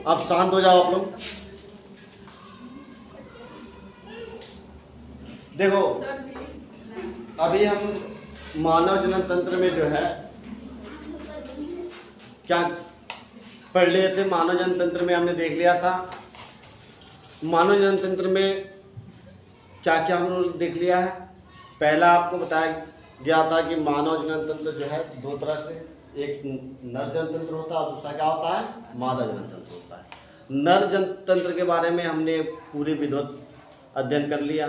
अब शांत हो जाओ आप लोग। देखो अभी हम मानव जनन तंत्र में जो है क्या पढ़ लिए थे। मानव जनन तंत्र में हमने देख लिया था, मानव जनन तंत्र में क्या क्या हम लोग देख लिया है। पहला आपको बताया गया था कि मानव जनन तंत्र जो है दो तरह से, एक नर जनन तंत्र होता है और दूसरा क्या होता है, मादा जनन तंत्र होता है। नर जनन तंत्र के बारे में हमने पूरी विधिवत अध्ययन कर लिया,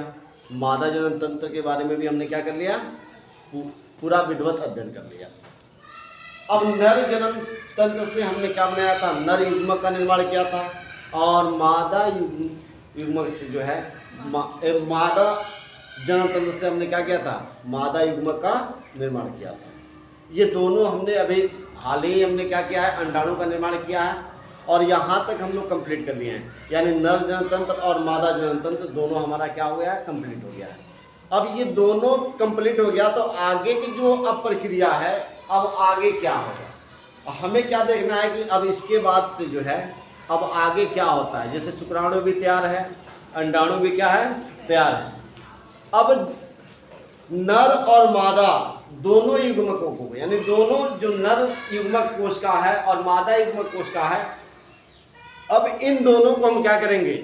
मादा जनन तंत्र के बारे में भी हमने क्या कर लिया, पूरा विधिवत अध्ययन कर लिया। अब नर जनन तंत्र से हमने क्या बनाया था, नर युग्मक का निर्माण किया था, और मादा युग्मक से जो है मादा जनन तंत्र से हमने क्या किया था, मादा युग्मक का निर्माण किया था। ये दोनों हमने अभी हाल ही हमने क्या किया है, अंडाणु का निर्माण किया है, और यहाँ तक हम लोग कंप्लीट कर लिए हैं। यानी नर जनन तंत्र और मादा जनन तंत्र दोनों हमारा क्या हो गया है, कंप्लीट हो गया है। अब ये दोनों कंप्लीट हो गया तो आगे की जो अब प्रक्रिया है, अब आगे क्या होगा, हमें क्या देखना है कि अब इसके बाद से जो है अब आगे क्या होता है। जैसे शुक्राणु भी तैयार है, अंडाणु भी क्या है, तैयार है। अब नर और मादा दोनों युग्मकों को, यानी दोनों जो नर युग्मक कोशिका है और मादा युग्मक कोशिका है, अब इन दोनों को हम क्या करेंगे,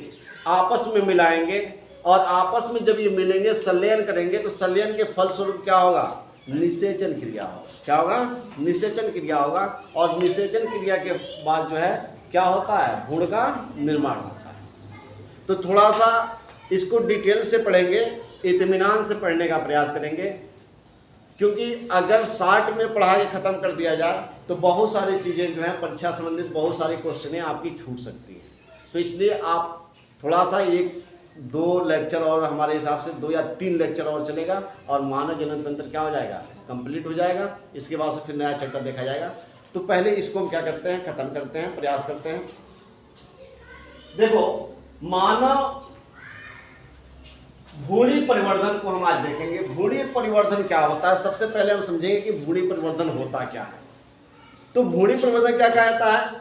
आपस में मिलाएंगे, और आपस में जब ये मिलेंगे संलयन करेंगे तो संलयन के फलस्वरूप क्या होगा, निषेचन क्रिया होगा। क्या होगा, निषेचन क्रिया होगा, और निषेचन क्रिया के बाद जो है क्या होता है, भ्रूण का निर्माण होता है। तो थोड़ा सा इसको डिटेल से पढ़ेंगे, इत्मीनान से पढ़ने का प्रयास करेंगे, क्योंकि अगर शॉर्ट में पढ़ा के ख़त्म कर दिया जाए तो बहुत सारी चीज़ें जो हैं परीक्षा संबंधित बहुत सारी क्वेश्चनें आपकी छूट सकती हैं। तो इसलिए आप थोड़ा सा एक दो लेक्चर और, हमारे हिसाब से 2 या 3 लेक्चर और चलेगा, और मानव जनन तंत्र क्या हो जाएगा, कंप्लीट हो जाएगा। इसके बाद से फिर नया चैप्टर देखा जाएगा। तो पहले इसको हम क्या करते हैं, ख़त्म करते हैं, प्रयास करते हैं। देखो मानव भ्रूणी परिवर्धन को हम आज देखेंगे। भ्रूणी परिवर्धन क्या होता है, सबसे पहले हम समझेंगे कि भ्रूणी परिवर्धन होता क्या है। तो भ्रूणी परिवर्धन क्या कहता है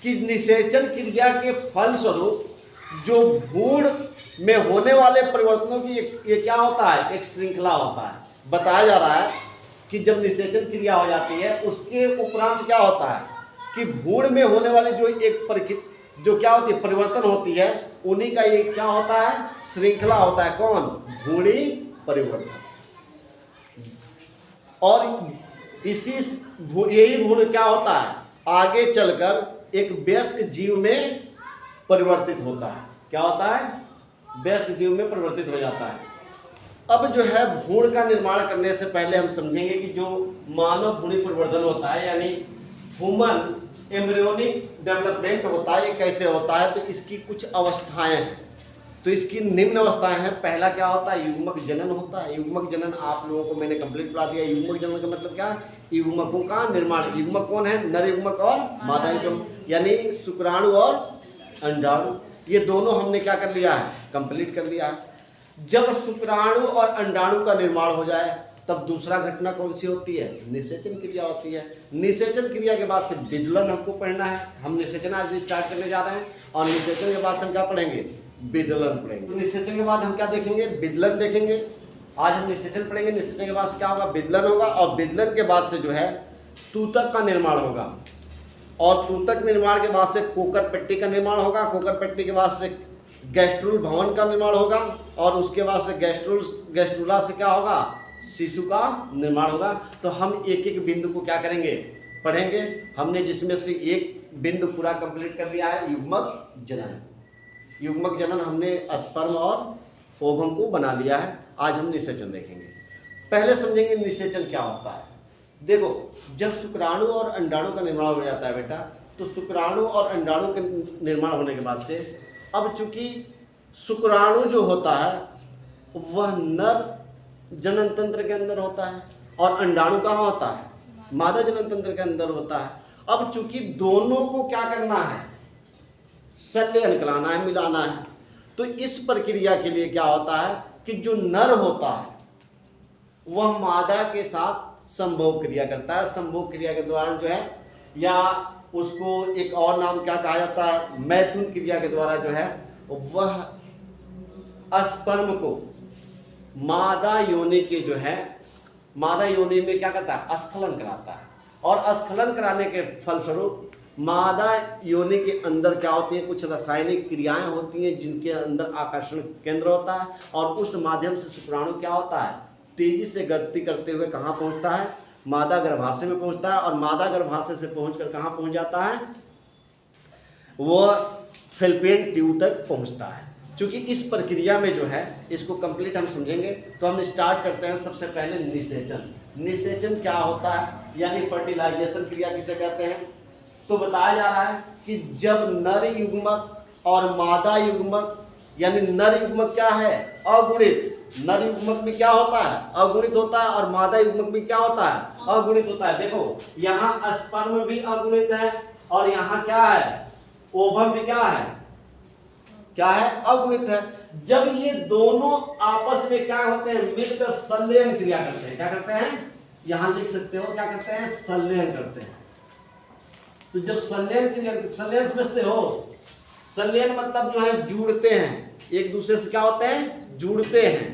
कि निषेचन क्रिया के फलस्वरूप जो भ्रूण में होने वाले परिवर्तनों की ये क्या होता है, एक श्रृंखला होता है। बताया जा रहा है कि जब निषेचन क्रिया हो जाती है उसके उपरांत क्या होता है कि भ्रूण में होने वाली जो क्या होती है, परिवर्तन होती है, उन्हीं का ये क्या होता है, श्रृंखला होता है। कौन, भ्रूणी परिवर्तन। और इसी यही भ्रूण क्या होता है, आगे चलकर एक वयस्क जीव में परिवर्तित होता है। क्या होता है, वयस्क जीव में परिवर्तित हो जाता है। अब जो है भ्रूण का निर्माण करने से पहले हम समझेंगे कि जो मानव भ्रूणी परिवर्धन होता है, यानी ह्यूमन एम्ब्रियोनिक डेवलपमेंट होता है, ये कैसे होता है। तो इसकी कुछ अवस्थाएं हैं। तो इसकी निम्न अवस्थाएं हैं। पहला क्या होता है, युग्मक जनन होता है। युग्मक जनन आप लोगों को मैंने कंप्लीट पढ़ा दिया। युग्मक जनन का मतलब क्या, युग्मकों का निर्माण। युग्मक कौन है, नर युग्मक और मादा युग्मक, यानी शुक्राणु और अंडाणु। ये दोनों हमने क्या कर लिया है, कंप्लीट कर लिया है। जब शुक्राणु और अंडाणु का निर्माण हो जाए तब दूसरा घटना कौन सी होती है, निषेचन क्रिया होती है। निषेचन क्रिया के बाद से विदलन हमको पढ़ना है। हम निषेचन आज स्टार्ट करने जा रहे हैं, और निषेचन के बाद से हम क्या पढ़ेंगे, विदलन पढ़ेंगे। तो निषेचन के बाद हम क्या देखेंगे, विदलन देखेंगे। आज हम निषेचन पढ़ेंगे, निषेचन के बाद क्या होगा, विदलन होगा, और विदलन के बाद से जो है तूतक का निर्माण होगा, और तूतक निर्माण के बाद से कोकर पट्टी का निर्माण होगा। कोकर पट्टी के बाद से गैस्ट्रुल भवन का निर्माण होगा, और उसके बाद से गैस्ट्रुला से क्या होगा, शिशु का निर्माण होगा। तो हम एक एक बिंदु को क्या करेंगे, पढ़ेंगे। हमने जिसमें से एक बिंदु पूरा कंप्लीट कर लिया है, युग्मक जनन। युग्मक जनन हमने स्पर्म और ओवम को बना लिया है। आज हम निषेचन देखेंगे। पहले समझेंगे निषेचन क्या होता है। देखो जब शुक्राणु और अंडाणु का निर्माण हो जाता है बेटा, तो शुक्राणु और अंडाणु के निर्माण होने के बाद से अब चूंकि शुक्राणु जो होता है वह नर जनन तंत्र के अंदर होता है, और अंडाणु कहाँ होता है, मादा जनन तंत्र के अंदर होता है। अब चूंकि दोनों को क्या करना है, संलयन कराना है, मिलाना है। तो इस प्रक्रिया के लिए क्या होता है कि जो नर होता है वह मादा के साथ संभोग क्रिया करता है। संभोग क्रिया के दौरान जो है, या उसको एक और नाम क्या कहा जाता है, मैथुन क्रिया के द्वारा जो है वह स्पर्म को मादा योनि के जो है, मादा योनि में क्या करता है, स्खलन कराता है। और स्खलन कराने के फलस्वरूप मादा योनि के अंदर क्या होती है, कुछ रासायनिक क्रियाएं होती हैं जिनके अंदर आकर्षण केंद्र होता है, और उस माध्यम से शुक्राणु क्या होता है, तेजी से गति करते हुए कहाँ पहुंचता है, मादा गर्भाशय में पहुंचता है। और मादा गर्भाशय से पहुंचकर कहाँ पहुंच जाता है, वो फैलोपियन ट्यूब तक पहुंचता है। क्योंकि इस प्रक्रिया में जो है, इसको कंप्लीट हम समझेंगे तो हम स्टार्ट करते हैं सबसे पहले निषेचन। निषेचन क्या होता है, यानी फर्टिलाइजेशन क्रिया किसे कहते हैं। तो बताया जा रहा है कि जब नर युग्मक और मादा युग्मक, यानी नर युग्मक क्या है, अगुणित, नर युग्मक में क्या होता है, अगुणित होता है, और मादा युग्मक में क्या होता है, अगुणित होता है। देखो यहाँ स्पर्म भी अगुणित है, और यहाँ क्या है, ओवम भी क्या है, अगुणित है। जब ये दोनों आपस में क्या होते हैं, मिलकर संलयन क्रिया करते हैं, क्या करते हैं, यहां लिख सकते हो, क्या करते हैं, संलयन करते हैं। तो जब संलयन क्रिया, संलयन समझते हो, संलयन मतलब जो है जुड़ते हैं, एक दूसरे से क्या होते हैं, जुड़ते हैं,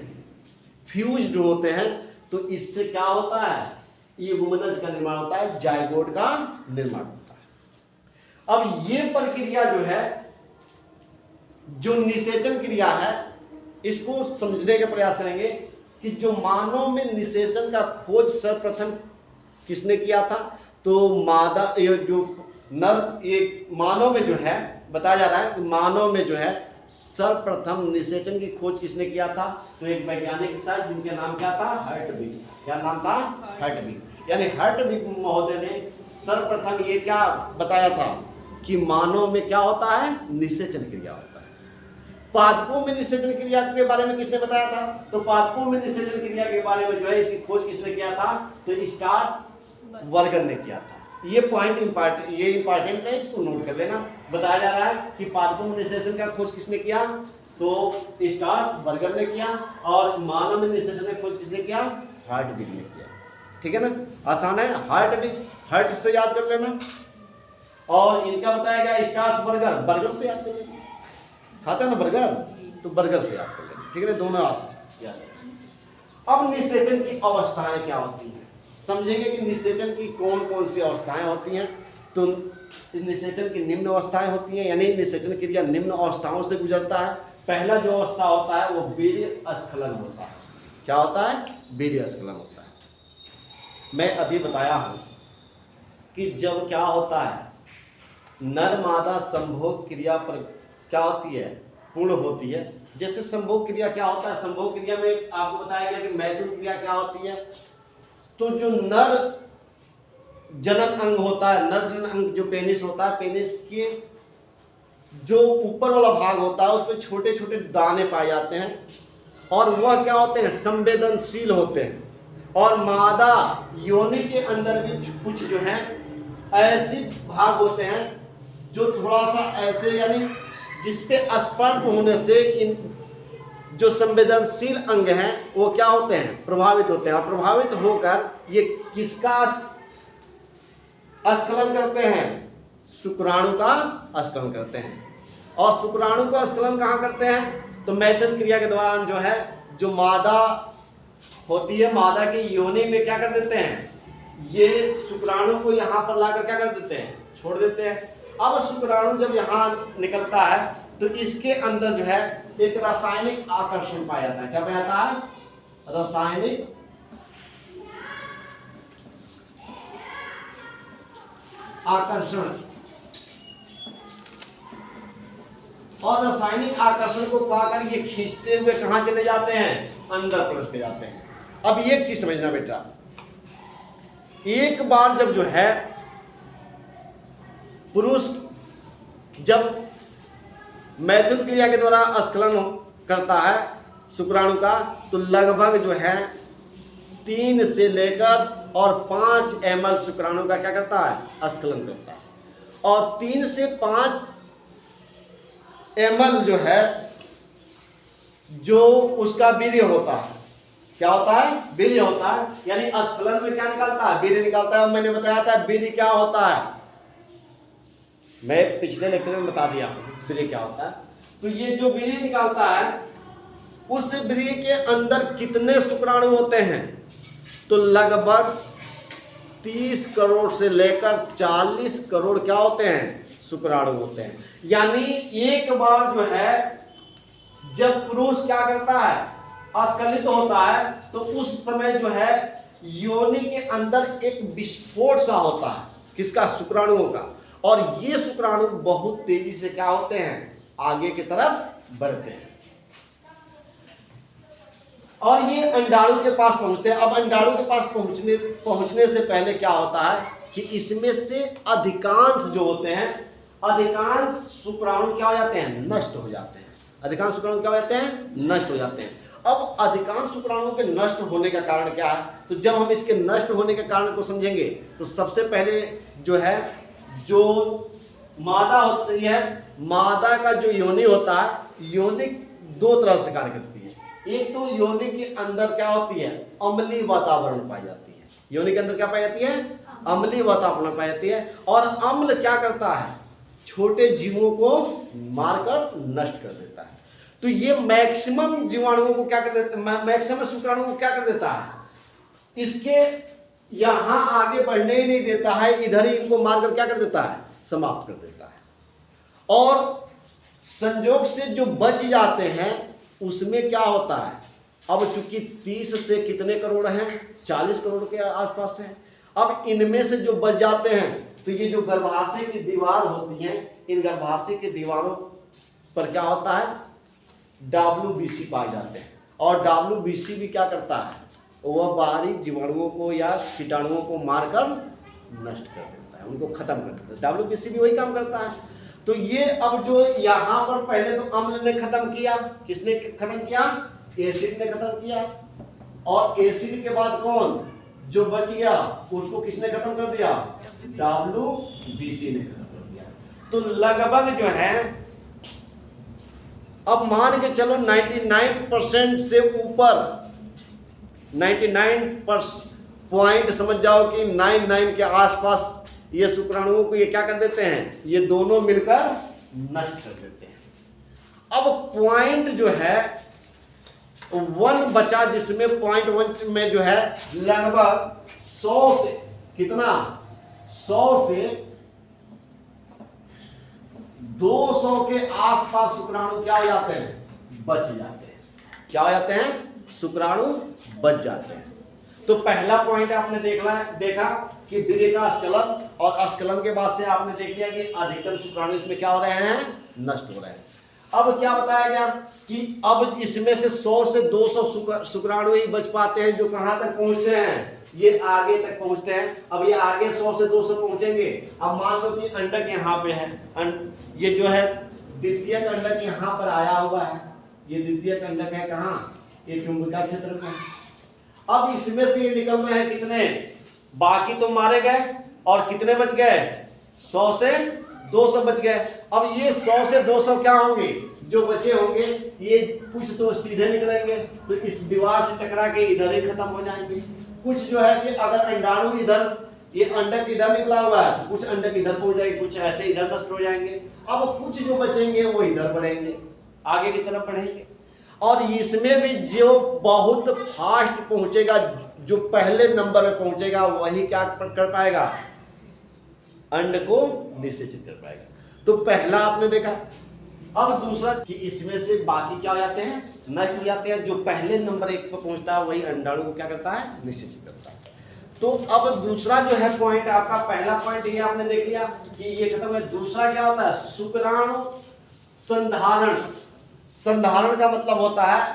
फ्यूज्ड होते हैं। तो इससे क्या होता है, युग्मनज का निर्माण होता है, जायगोट का निर्माण होता है। अब ये प्रक्रिया जो है, जो निषेचन क्रिया है, इसको समझने का प्रयास करेंगे कि जो मानव में निषेचन का खोज सर्वप्रथम किसने किया था। तो मादा, ये जो नर, ये मानव में जो है, बताया जा रहा है कि मानव में जो है सर्वप्रथम निषेचन की खोज किसने किया था। तो एक वैज्ञानिक था जिनका नाम क्या था, हर्टविग। क्या नाम था, हर्टविग। यानी हर्टविग महोदय ने सर्वप्रथम ये क्या बताया था कि मानव में क्या होता है, निषेचन क्रिया होता है। पादपों में निषेचन क्रिया के बारे में किसने बताया था। तो पादपों में निषेचन क्रिया के बारे में जो है इसकी खोज किसने किया था, तो स्टार्ट वर्गर ने किया था। ये पॉइंट इंपॉर्टेंट है, इसको नोट कर लेना। बताया जा रहा है कि पादपों में निषेचन का खोज किसने किया, तो स्टार्ट वर्गर ने किया, और मानव में निषेचन का खोज किसने किया, हर्टविग ने किया। ठीक है ना, आसान है, हर्टविग, हर्ट से याद कर लेना, और इनका बताया गया स्टार्ट वर्गर, बर्गर से याद कर लेना, खाता है ना बर्गर, तो बर्गर से याद कर लेना। ठीक है ना, दोनों आसान याद है। अब निषेचन की अवस्थाएं क्या होती हैं, समझेंगे कि निषेचन की कौन कौन सी अवस्थाएं होती हैं। तो निषेचन की निम्न अवस्थाएं होती हैं, यानी निषेचन क्रिया निम्न अवस्थाओं से गुजरता है। पहला जो अवस्था होता है वो वीर्य स्खलन होता है। क्या होता है, वीर्य स्खलन होता है। मैं अभी बताया हूं कि जब क्या होता है, नर मादा संभोग क्रिया पर क्या होती है, पूर्ण होती है। जैसे संभोग क्रिया क्या होता है, संभोग क्रिया में आपको बताया गया कि मैथुन क्रिया क्या होती है। तो जो नर जनन अंग होता है, नर जनन अंग जो पेनिस होता है, पेनिस के जो ऊपर वाला भाग होता है उसमें छोटे छोटे दाने पाए जाते हैं, और वह क्या होते हैं, संवेदनशील होते हैं। और मादा योनि के अंदर भी कुछ जो है ऐसे भाग होते हैं जो थोड़ा सा ऐसे, यानी जिसपे स्पर्म होने से इन जो संवेदनशील अंग हैं वो क्या होते हैं, प्रभावित होते हैं। और प्रभावित होकर ये किसका स्खलन करते हैं, शुक्राणु का स्खलन करते हैं। और शुक्राणु का स्खलन कहाँ करते हैं, तो मैथुन क्रिया के दौरान जो है, जो मादा होती है, मादा की योनि में क्या कर देते हैं, ये शुक्राणु को यहाँ पर लाकर क्या कर देते हैं, छोड़ देते हैं। अब शुक्राणु जब यहाँ निकलता है तो इसके अंदर जो है एक रासायनिक आकर्षण पाया जाता है। क्या पाया जाता है, रासायनिक आकर्षण। और रासायनिक आकर्षण को पाकर ये खींचते हुए कहां चले जाते हैं, अंदर प्रवेश कर जाते हैं। अब एक चीज समझना बेटा, एक बार जब जो है पुरुष जब मैथुन क्रिया के द्वारा स्खलन करता है शुक्राणु का, तो लगभग जो है 3 से लेकर और 5 ml शुक्राणु का क्या करता है, स्खलन करता है। और 3 से 5 ml जो है, जो उसका वीर्य होता है, क्या होता है, वीर्य होता है। यानी स्खलन में क्या निकलता है, वीर्य निकलता है। मैंने बताया था वीर्य क्या होता है, मैं पिछले लेक्चर में बता दिया ब्रे क्या होता है। तो ये जो ब्रे निकालता है, उस ब्रे के अंदर कितने शुक्राणु होते हैं? तो लगभग 30 करोड़ से लेकर 40 करोड़ क्या होते हैं? शुक्राणु होते हैं। यानी एक बार जो है जब पुरुष क्या करता है, अस्खलित होता है, तो उस समय जो है योनि के अंदर एक विस्फोट सा होता है, किसका? शुक्राणुओं का। और ये शुक्राणु बहुत तेजी से क्या होते हैं? आगे की तरफ बढ़ते हैं और ये अंडाणु के पास पहुंचते हैं। अब अंडाणु के पास पहुंचने से पहले क्या होता है कि इसमें से अधिकांश जो होते हैं, अधिकांश शुक्राणु क्या हो जाते हैं? नष्ट हो जाते हैं। अधिकांश शुक्राणु क्या हो जाते हैं? नष्ट हो जाते हैं। अब अधिकांश शुक्राणुओं के नष्ट होने का कारण क्या है? तो जब हम इसके नष्ट होने के कारण को समझेंगे तो सबसे पहले जो है, जो मादा होती है, मादा का जो योनि होता है, योनि दो तरह से कार्य करती है। एक तो योनि के अंदर क्या होती है? अम्लीय वातावरण पाई जाती है। योनि के अंदर क्या पाई जाती है? अम्लीय वातावरण पाई जाती है। और अम्ल क्या करता है? छोटे जीवों को मारकर नष्ट कर देता है। तो ये मैक्सिमम जीवाणुओं को क्या कर देता है? मैक्सिमम शुक्राणुओं को क्या कर देता है? इसके यहां आगे बढ़ने ही नहीं देता है, इधर ही इनको मारकर क्या कर देता है? समाप्त कर देता है। और संयोग से जो बच जाते हैं उसमें क्या होता है? अब चूंकि 30 से कितने करोड़ हैं? 40 करोड़ के आसपास हैं। अब इनमें से जो बच जाते हैं, तो ये जो गर्भाशय की दीवार होती है, इन गर्भाशय की दीवारों पर क्या होता है? WBC पाए जाते हैं। और WBC भी क्या करता है? वह बाहरी जीवाणुओं को या कीटाणुओं को मारकर नष्ट कर देता है, उनको खत्म कर देता है। WBC भी वही काम करता है। तो ये अब जो यहाँ पर पहले तो अम्ल ने खत्म किया, किसने खत्म किया? एसिड ने खत्म किया। और एसिड के बाद कौन जो बच गया उसको किसने खत्म कर दिया? WBC ने खत्म कर दिया। तो लगभग जो है, अब मान के चलो 99% से ऊपर, 99 पॉइंट समझ जाओ कि 99 के आसपास ये शुक्राणुओं को ये क्या कर देते हैं? ये दोनों मिलकर नष्ट कर देते हैं। अब पॉइंट जो है 1 बचा, जिसमें पॉइंट 1 में जो है लगभग 100 से कितना? 100 से 200 के आसपास शुक्राणु क्या हो जाते हैं? बच जाते हैं। क्या हो जाते हैं? शुक्राणु बच जाते हैं। तो पहला पॉइंट आपने देखा कि वीर्य का स्खलन, और स्खलन के बाद से आपने देख लिया कि अधिकतम शुक्राणु इसमें क्या हो रहे हैं? नष्ट हो रहे हैं। अब क्या बताया गया कि अब इसमें से 100 से 200 शुक्राणु ही बच पाते हैं, जो कहां तक पहुंचते हैं? ये आगे तक पहुंचते हैं। अब ये आगे 100 से 200 पहुंचेंगे। अब मान लो कि अंडक यहाँ पे है, ये जो है द्वितीयक अंडक यहाँ पर आया हुआ है। ये द्वितीयक अंडक है कहाँ? ये चुंबकीय क्षेत्र में। अब इसमें से ये निकल रहे हैं कितने? बाकी तो मारे गए, और कितने बच गए? 100 से 200 बच गए। अब ये 100 से 200 क्या होंगे? जो बचे होंगे ये कुछ तो सीधे निकलेंगे, तो इस दीवार से टकरा के इधर ही खत्म हो जाएंगे। कुछ जो है कि अगर अंडाणु इधर, ये अंडक इधर निकला हुआ है, कुछ अंडक इधर पहुंच जाएंगे, कुछ ऐसे इधर नष्ट हो जाएंगे। अब कुछ जो बचेंगे वो इधर बढ़ेंगे, आगे की तरफ बढ़ेंगे। और इसमें भी जो बहुत फास्ट पहुंचेगा, जो पहले नंबर में पहुंचेगा, वही क्या कर पाएगा? अंड को निषेचित कर पाएगा। तो पहला आपने देखा। अब दूसरा कि इसमें से बाकी क्या हो जाते हैं? नष्ट हो जाते हैं। जो पहले नंबर 1 पर पहुंचता है वही अंडाणु को क्या करता है? निषेचित करता है। तो अब दूसरा जो है पॉइंट, आपका पहला पॉइंट ये आपने देख लिया कि ये खत्म है। दूसरा क्या होता है? शुक्राणु संधारण। संधारण का मतलब होता है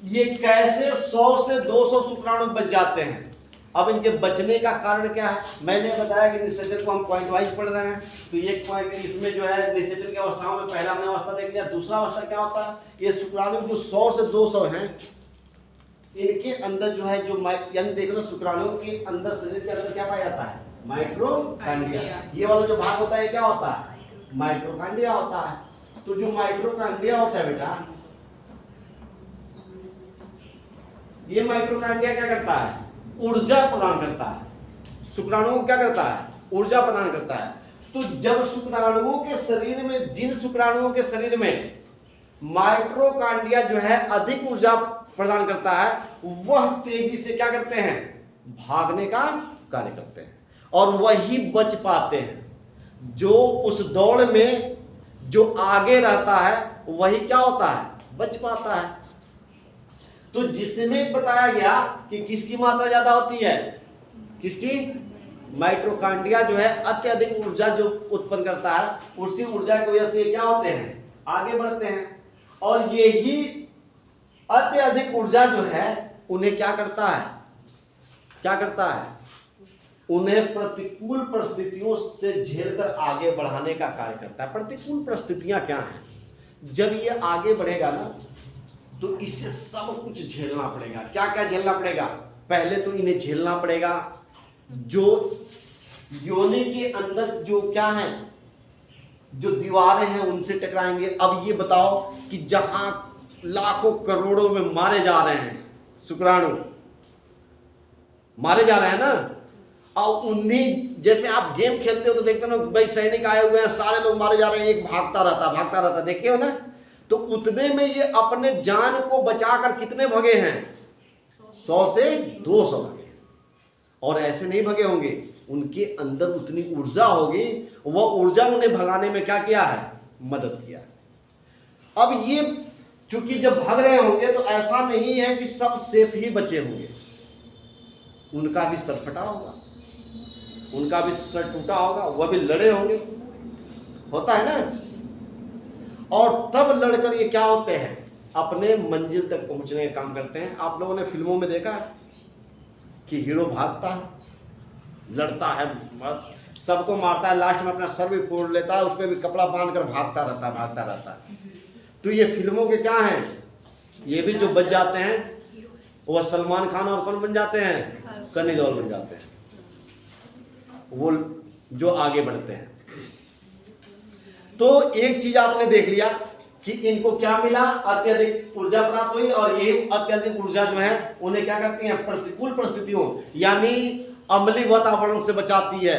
ये कैसे 100 से 200 शुक्राणु बच जाते हैं। अब इनके बचने का कारण क्या है? मैंने बताया कि निषेचन को हम पॉइंट वाइज पढ़ रहे हैं। तो ये पॉइंट इसमें जो है निषेचन की अवस्थाओं में पहला हमने अवस्था देख लिया। दूसरा अवस्था क्या होता है? ये शुक्राणु जो 100 से 200 हैं, इनके अंदर जो है जो यानी देख लो शुक्राणु के अंदर, शरीर के अंदर क्या पाया जाता है? माइटोकॉन्ड्रिया। ये वाला जो भाग होता है क्या होता है? माइटोकॉन्ड्रिया होता है। तो जो माइटोकॉन्ड्रिया होता है बेटा, ये माइटोकॉन्ड्रिया क्या करता है? ऊर्जा प्रदान करता है। शुक्राणु को क्या करता है? ऊर्जा प्रदान करता है। तो जब शुक्राणुओं के शरीर में, जिन शुक्राणुओं के शरीर में माइटोकॉन्ड्रिया जो है अधिक ऊर्जा प्रदान करता है, वह तेजी से क्या करते हैं, भागने का कार्य करते हैं और वही बच पाते हैं। जो उस दौड़ में जो आगे रहता है वही क्या होता है, बच पाता है। तो जिसमें बताया गया कि किसकी मात्रा ज्यादा होती है, किसकी, माइटोकॉन्ड्रिया जो है अत्यधिक ऊर्जा जो उत्पन्न करता है, उसी ऊर्जा की वजह से क्या होते हैं, आगे बढ़ते हैं। और यही अत्यधिक ऊर्जा जो है उन्हें क्या करता है, क्या करता है, उन्हें प्रतिकूल परिस्थितियों से झेलकर आगे बढ़ाने का कार्य करता है। प्रतिकूल परिस्थितियां क्या हैं, जब ये आगे बढ़ेगा ना तो इसे सब कुछ झेलना पड़ेगा। क्या क्या झेलना पड़ेगा, पहले तो इन्हें झेलना पड़ेगा जो योनि के अंदर जो क्या है, जो दीवारें हैं उनसे टकराएंगे। अब ये बताओ कि जहां लाखों करोड़ों में मारे जा रहे हैं शुक्राणु, मारे जा रहे हैं ना, और उन्हीं जैसे आप गेम खेलते हो तो देखते हो ना भाई, सैनिक आए हुए हैं, सारे लोग मारे जा रहे हैं, एक भागता रहता, देखे हो ना। तो उतने में ये अपने जान को बचाकर कितने भगे हैं, 100 से 200 भगे। और ऐसे नहीं भगे होंगे, उनके अंदर उतनी ऊर्जा होगी, वह ऊर्जा उन्हें भगाने में क्या किया है, मदद किया। अब ये चूंकि जब भाग रहे होंगे तो ऐसा नहीं है कि सब सेफ ही बचे होंगे, उनका भी सर फटा होगा, उनका भी सर टूटा होगा, वह भी लड़े होंगे, होता है ना। और तब लड़कर ये क्या होते हैं, अपने मंजिल तक पहुंचने का काम करते हैं। आप लोगों ने फिल्मों में देखा है कि हीरो भागता है, लड़ता है, सबको मारता है, लास्ट में अपना सर भी फोड़ लेता है, उस पर भी कपड़ा बांधकर भागता रहता है। तो ये फिल्मों के क्या हैं, ये भी जो बच जाते हैं वो सलमान खान और कौन बन जाते हैं, सनी देओल बन जाते हैं, वो जो आगे बढ़ते हैं। तो एक चीज आपने देख लिया कि इनको क्या मिला, अत्यधिक ऊर्जा प्राप्त हुई, और ये अत्यधिक ऊर्जा जो है उन्हें क्या करती है, प्रतिकूल परिस्थितियों यानी अम्लीय वातावरण से बचाती है,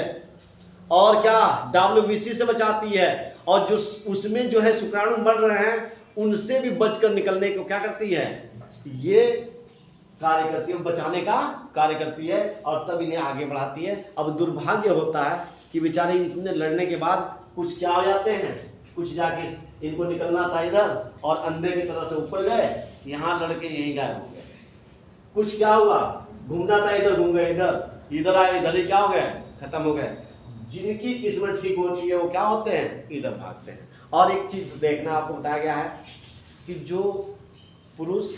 और क्या WBC से बचाती है, और जो उसमें जो है शुक्राणु मर रहे हैं उनसे भी बचकर निकलने को क्या करती है, ये कार्य करती है, बचाने का कार्य करती है, और तब इन्हें आगे बढ़ाती है। अब दुर्भाग्य होता है कि बेचारे इतने लड़ने के बाद कुछ क्या हो जाते हैं, कुछ जाके इनको निकलना था इधर और अंधे की तरह से ऊपर गए, यहाँ लड़के यहीं गायब हो गए। कुछ क्या हुआ, घूमना था इधर घूम गए, इधर आए, इधर ही क्या हो गए, खत्म हो गए। जिनकी किस्मत ठीक होती है वो क्या होते हैं, इधर भागते हैं। और एक चीज देखना आपको बताया गया है कि जो पुरुष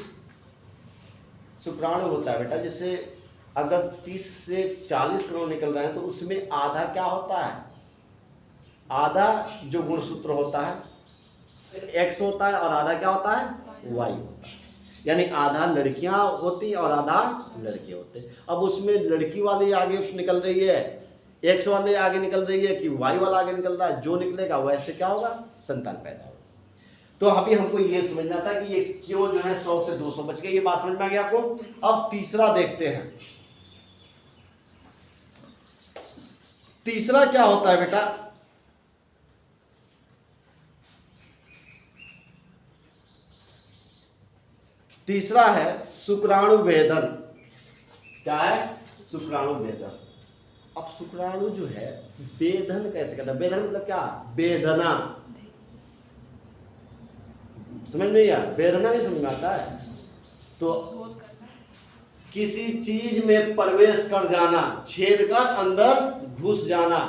शुक्राणु होता है बेटा, जैसे अगर 30 से 40 करोड़ निकल रहे हैं तो उसमें आधा क्या होता है, आधा जो गुणसूत्र होता है एक्स होता है और आधा क्या होता है, वाई होता है। यानी आधा लड़कियां होती और आधा लड़के होते। अब उसमें लड़की वाली आगे निकल रही है, एक्स वाले आगे निकल रही है कि वाई वाला आगे निकल रहा है, जो निकलेगा वैसे क्या होगा, संतान पैदा होगा। तो अभी हमको ये समझना था कि ये क्यों जो है 100 से 200 बच गए, ये बात समझ में आ गई आपको। अब तीसरा देखते हैं, तीसरा क्या होता है बेटा, तीसरा है शुक्राणु भेदन। क्या है, शुक्राणु भेदन। अब शुक्राणु जो है भेदन कैसे करता है, भेदन मतलब क्या, वेदना, समझ में या वेदना नहीं समझ में आता है। तो किसी चीज में प्रवेश कर जाना, छेद कर अंदर घुस जाना,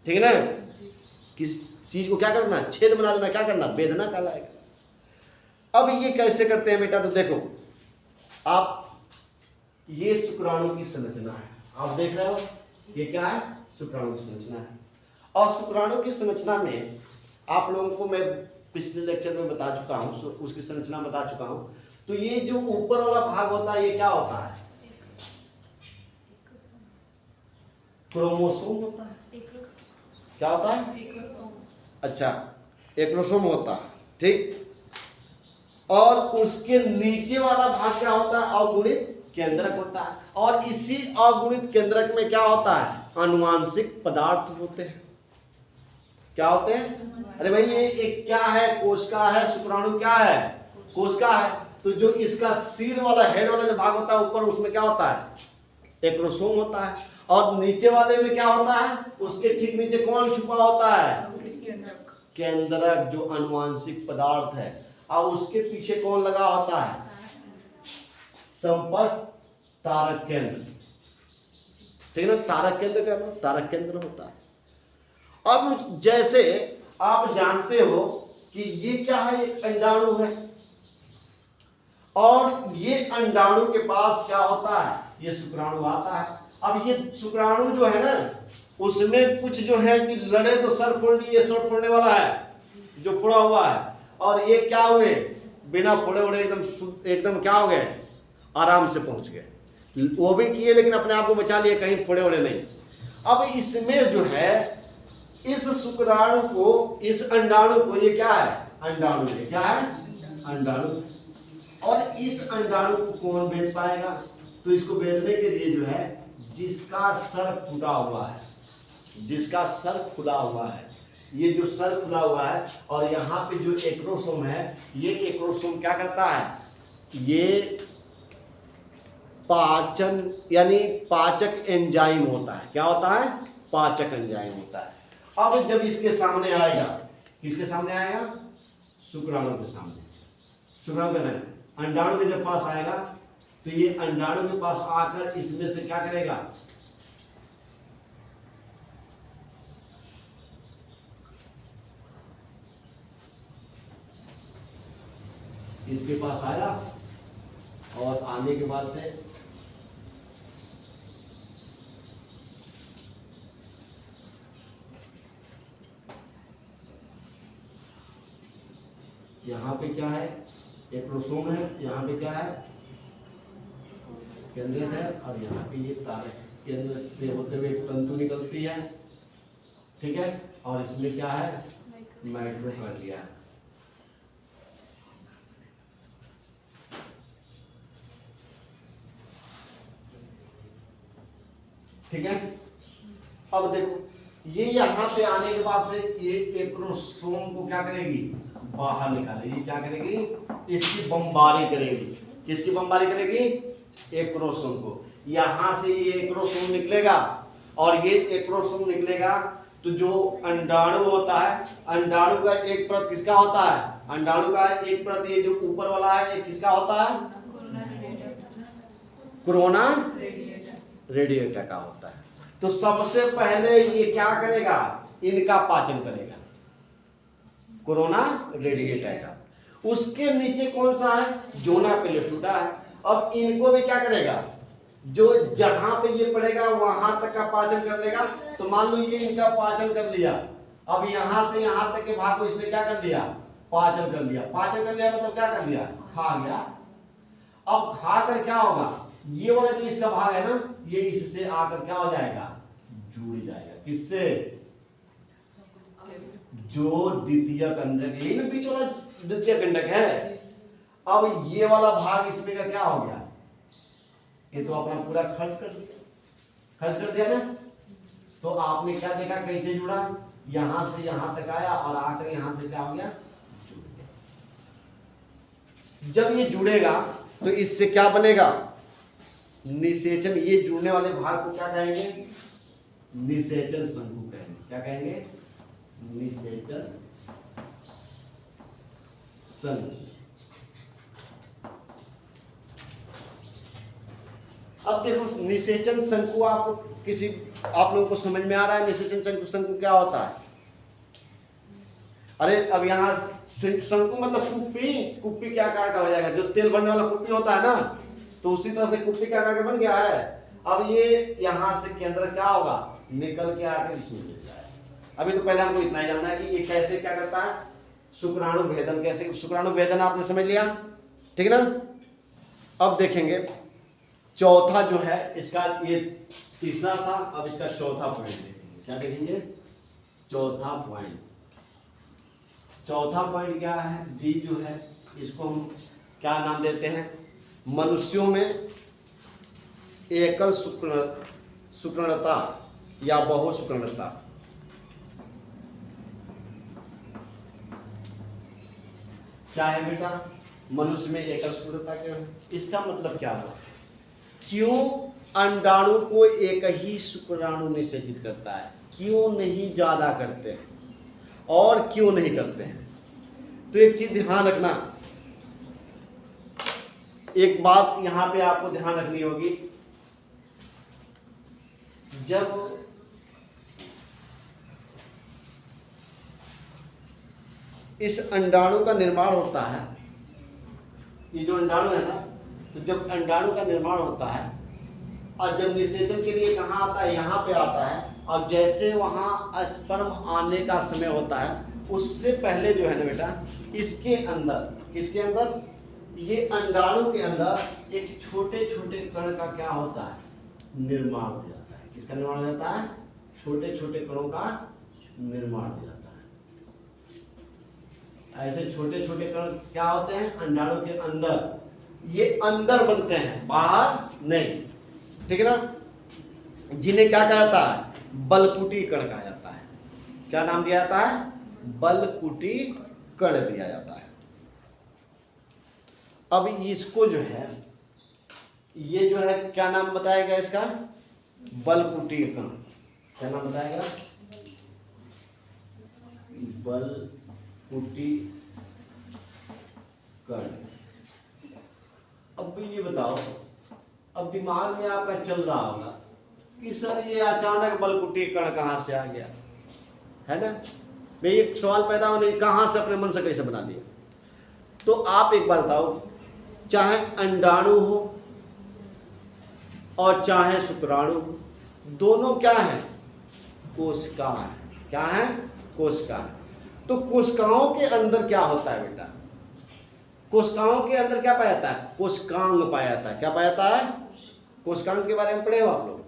ठीक है ना, किस चीज को क्या करना, छेद बना देना, क्या करना, वेदना कहलाएगा। अब ये कैसे करते हैं बेटा, तो देखो आप, ये शुक्राणु की संरचना है, आप देख रहे हो ये क्या है, शुक्राणु की संरचना है। और शुक्राणु की संरचना में आप लोगों को मैं पिछले लेक्चर में बता चुका हूं, उसकी संरचना बता चुका हूं। तो ये जो ऊपर वाला भाग होता है ये क्या होता है, क्रोमोसोम होता है। क्या होता है, अच्छा, एक्रोसोम होता है, ठीक। और उसके नीचे वाला भाग क्या होता है, अगुणित केंद्रक होता है। और इसी अगुणित केंद्रक में क्या होता है, अनुवांशिक पदार्थ होते हैं। क्या होते हैं? अरे भाई ये क्या है? कोशिका है। शुक्राणु क्या है? कोशिका है। तो जो इसका सिर वाला हेड वाला जो भाग होता है ऊपर, उसमें क्या होता है? एक्रोसोम होता है। और नीचे वाले में क्या होता है? उसके ठीक नीचे कौन छुपा होता है? केंद्रक, जो अनुवांशिक पदार्थ है। और उसके पीछे कौन लगा होता है? संपस्थ तारक केंद्र। ठीक है ना? तारक केंद्र क्या होता है? तारक केंद्र होता है। अब जैसे आप जानते हो कि ये क्या है? एक अंडाणु है, और ये अंडाणु के पास क्या होता है? ये शुक्राणु आता है। अब ये शुक्राणु जो है ना, उसमें कुछ जो है कि लड़े तो सर फोड़ लिए, सर फोड़ने वाला है जो फोड़ा हुआ है, और ये क्या हुए? बिना फोड़े उड़े एकदम क्या हो गए? आराम से पहुंच गए। वो भी किए लेकिन अपने आप को बचा लिए, कहीं फोड़े उड़े नहीं। अब इसमें जो है, इस शुक्राणु को, इस अंडाणु को, ये क्या है? अंडाणु है। क्या है? अंडाणु। और इस अंडाणु को कौन भेद पाएगा? तो इसको भेदने के लिए जो है, जिसका सर फूटा हुआ है, जिसका सर खुला हुआ है, ये जो सर खुला हुआ है, और यहाँ पे जो एक्रोसोम है, ये एक्रोसोम क्या करता है? ये पाचन यानी पाचक एंजाइम होता है। क्या होता है? पाचक एंजाइम होता है। अब जब इसके सामने आएगा, किसके सामने आएगा? शुक्राणु के सामने। शुक्राणु के नहीं, अंडाणु के जब पास आएगा, तो ये अंडाणु के पास आकर इसमें से क्या करेगा? इसके पास आया, और आने के बाद से यहाँ पे क्या है? एक्रोसोम है। यहाँ पे क्या है? केंद्र है। और यहाँ पे ये तारक केंद्र से होते हुए एक तंतु निकलती है। ठीक है। और इसमें क्या है? माइटोकॉन्ड्रिया। ठीक है। अब देखो, ये यहाँ पे आने के बाद से ये एक्रोसोम को क्या करेगी? बाहर निकालेगी। क्या करेगी? इसकी बमबारी करेगी। किसकी बमबारी करेगी? एक्रोसोम को। यहाँ से ये एक्रोसोम निकलेगा, और ये एक्रोसोम निकलेगा तो जो अंडाणु होता है, अंडाणु का एक परत किसका होता है? अंडाणु का एक परत, ये जो ऊपर वाला है, ये किसका होता है? कोरोना रेडिएटर का होता है। तो सबसे पहले ये क्या करेगा? इनका पाचन करेगा, कोरोना रेडिएटर का। उसके नीचे कौन सा है? जोना पेलेटूटा है। अब इनको भी क्या करेगा? जो जहां पे ये पड़ेगा वहां तक का पाचन कर लेगा। तो मान लो ये इनका पाचन कर लिया, अब यहां से यहां तक के भाग को इसने क्या कर लिया? पाचन कर लिया। पाचन कर लिया मतलब क्या कर लिया? खा गया। अब खाकर क्या होगा? ये वाला जो इसका भाग है ना, ये इससे आकर क्या हो जाएगा? जुड़ जाएगा। किससे? जो द्वितीय कंडक, यही ना बीच वाला द्वितीय कंडक है। अब ये वाला भाग इसमें का क्या हो गया? ये तो अपना पूरा खर्च कर दिया, खर्च कर दिया ना। तो आपने क्या देखा? कैसे जुड़ा? यहां से यहां तक आया, और आकर यहां से क्या हो गया? जुड़ गया। जब ये जुड़ेगा तो इससे क्या बनेगा? निषेचन। ये जुड़ने वाले भाग को क्या कहेंगे? निषेचन शंकु कहेंगे। क्या कहेंगे? निषेचन शंकु। अब देखो, निषेचन शंकु आप लोगों को समझ में आ रहा है? निषेचन शंकु क्या होता है? अरे अब यहाँ शंकु मतलब कुप्पी। कुप्पी क्या आकार का हो जाएगा? जो तेल भरने वाला कुप्पी होता है ना, तो उसी तरह से कुप्पी का आकार बन गया है। अब ये यहाँ से केंद्र क्या होगा? निकल के आकर इसमें मिल जाएगा। अभी तो पहले हमको इतना ही जानना है कि ये कैसे क्या करता है? शुक्राणु भेदन। कैसे शुक्राणु भेदन आपने समझ लिया, ठीक है ना? अब देखेंगे चौथा जो है इसका, ये तीसरा था, अब इसका चौथा पॉइंट देखेंगे। क्या देखेंगे? चौथा पॉइंट। चौथा पॉइंट क्या है? डी जो है, इसको हम क्या नाम देते हैं? मनुष्यों में एकल शुक्रणता या बहु शुक्रणता। क्या है बेटा, मनुष्य में एकल शुक्रता क्यों है? इसका मतलब क्या हुआ, क्यों अंडाणु को एक ही शुक्राणु निषेचित करता है, क्यों नहीं ज्यादा करते हैं और क्यों नहीं करते हैं? तो एक चीज ध्यान रखना, एक बात यहां पे आपको ध्यान रखनी होगी, जब इस अंडाणु का निर्माण होता है, ये जो अंडाणु है ना, तो जब अंडाणु का निर्माण होता है और जब निषेचन के लिए कहाँ आता है, यहाँ पे आता है, और जैसे वहाँ स्पर्म आने का समय होता है उससे पहले जो है ना बेटा, इसके अंदर, किसके अंदर, ये अंडाणु के अंदर एक छोटे छोटे कण का क्या होता है, निर्माण हो जाता है। किसका निर्माण हो जाता है? छोटे छोटे कणों का निर्माण हो जाता है। ऐसे छोटे छोटे कण क्या होते हैं अंडाणु के अंदर, ये अंदर बनते हैं, बाहर नहीं, ठीक है ना, जिन्हें क्या कहा जाता है, बलकुटी कण कहा जाता है। क्या नाम दिया जाता है? बलकुटी कण दिया जाता है। अब इसको जो है, ये जो है क्या नाम बताएगा इसका, बलकुटी कण। क्या नाम बताएगा? बलकुटी कण। अब ये बताओ, अब दिमाग में आपका चल रहा होगा कि सर ये अचानक बलकुटी कण कहाँ से आ गया, है ना, भाई एक सवाल पैदा होने, कहाँ से अपने मन से कैसे बना दिया? तो आप एक बार बताओ, चाहे अंडाणु हो और चाहे शुक्राणु हो, दोनों क्या है, कोशिका है। क्या है? कोशिका है। तो कोशिकाओं के अंदर क्या होता है बेटा, कोशिकाओं के अंदर क्या पाया जाता है, कोशिकांग पाया जाता है। क्या पाया जाता है? कोशिकांग के बारे में पढ़े हो आप लोग?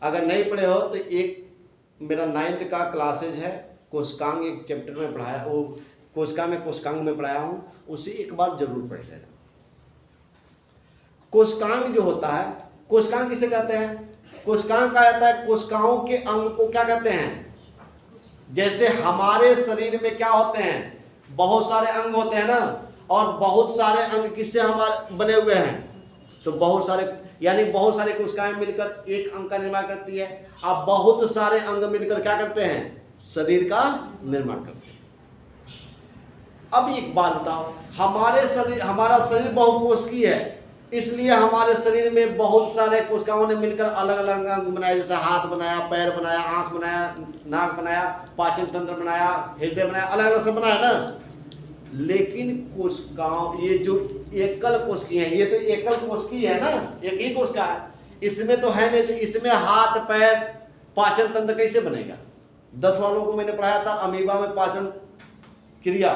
अगर नहीं पढ़े हो तो एक मेरा 9th का क्लासेज है, कोशिकांग एक चैप्टर में पढ़ाया, वो कोशिका में कोशिकांग में पढ़ाया हूँ, उसे एक बार जरूर पढ़ लेना। कोशिकांग जो होता है, कोशिकांग किसे कहते हैं? कोशिकांग कहा जाता है कोशिकाओं के अंग को क्या कहते हैं? जैसे हमारे शरीर में क्या होते हैं, बहुत सारे अंग होते हैं ना, और बहुत सारे अंग किससे हमारे बने हुए हैं, तो बहुत सारे, यानी बहुत सारे कोशिकाएं मिलकर एक अंग का निर्माण करती है। अब बहुत सारे अंग मिलकर क्या करते हैं, शरीर का निर्माण करते हैं। अब एक बात बताओ, हमारा शरीर बहुकोशिकीय है, इसलिए हमारे शरीर में बहुत सारे कोशिकाओं ने मिलकर अलग अलग अंग बनाए, जैसे हाथ बनाया, पैर बनाया, आंख बनाया, नाक बनाया, पाचन तंत्र बनाया, हृदय बनाया, अलग अलग सब बनाया ना। लेकिन कोशिकाओं, ये जो एकल कोशिकी है, ये तो एकल कोशिकी है ना, एक ही कोशिका है, इसमें तो है नहीं, तो इसमें हाथ पैर पाचन तंत्र कैसे बनेगा? 10 वालों को मैंने पढ़ाया था अमीबा में पाचन क्रिया।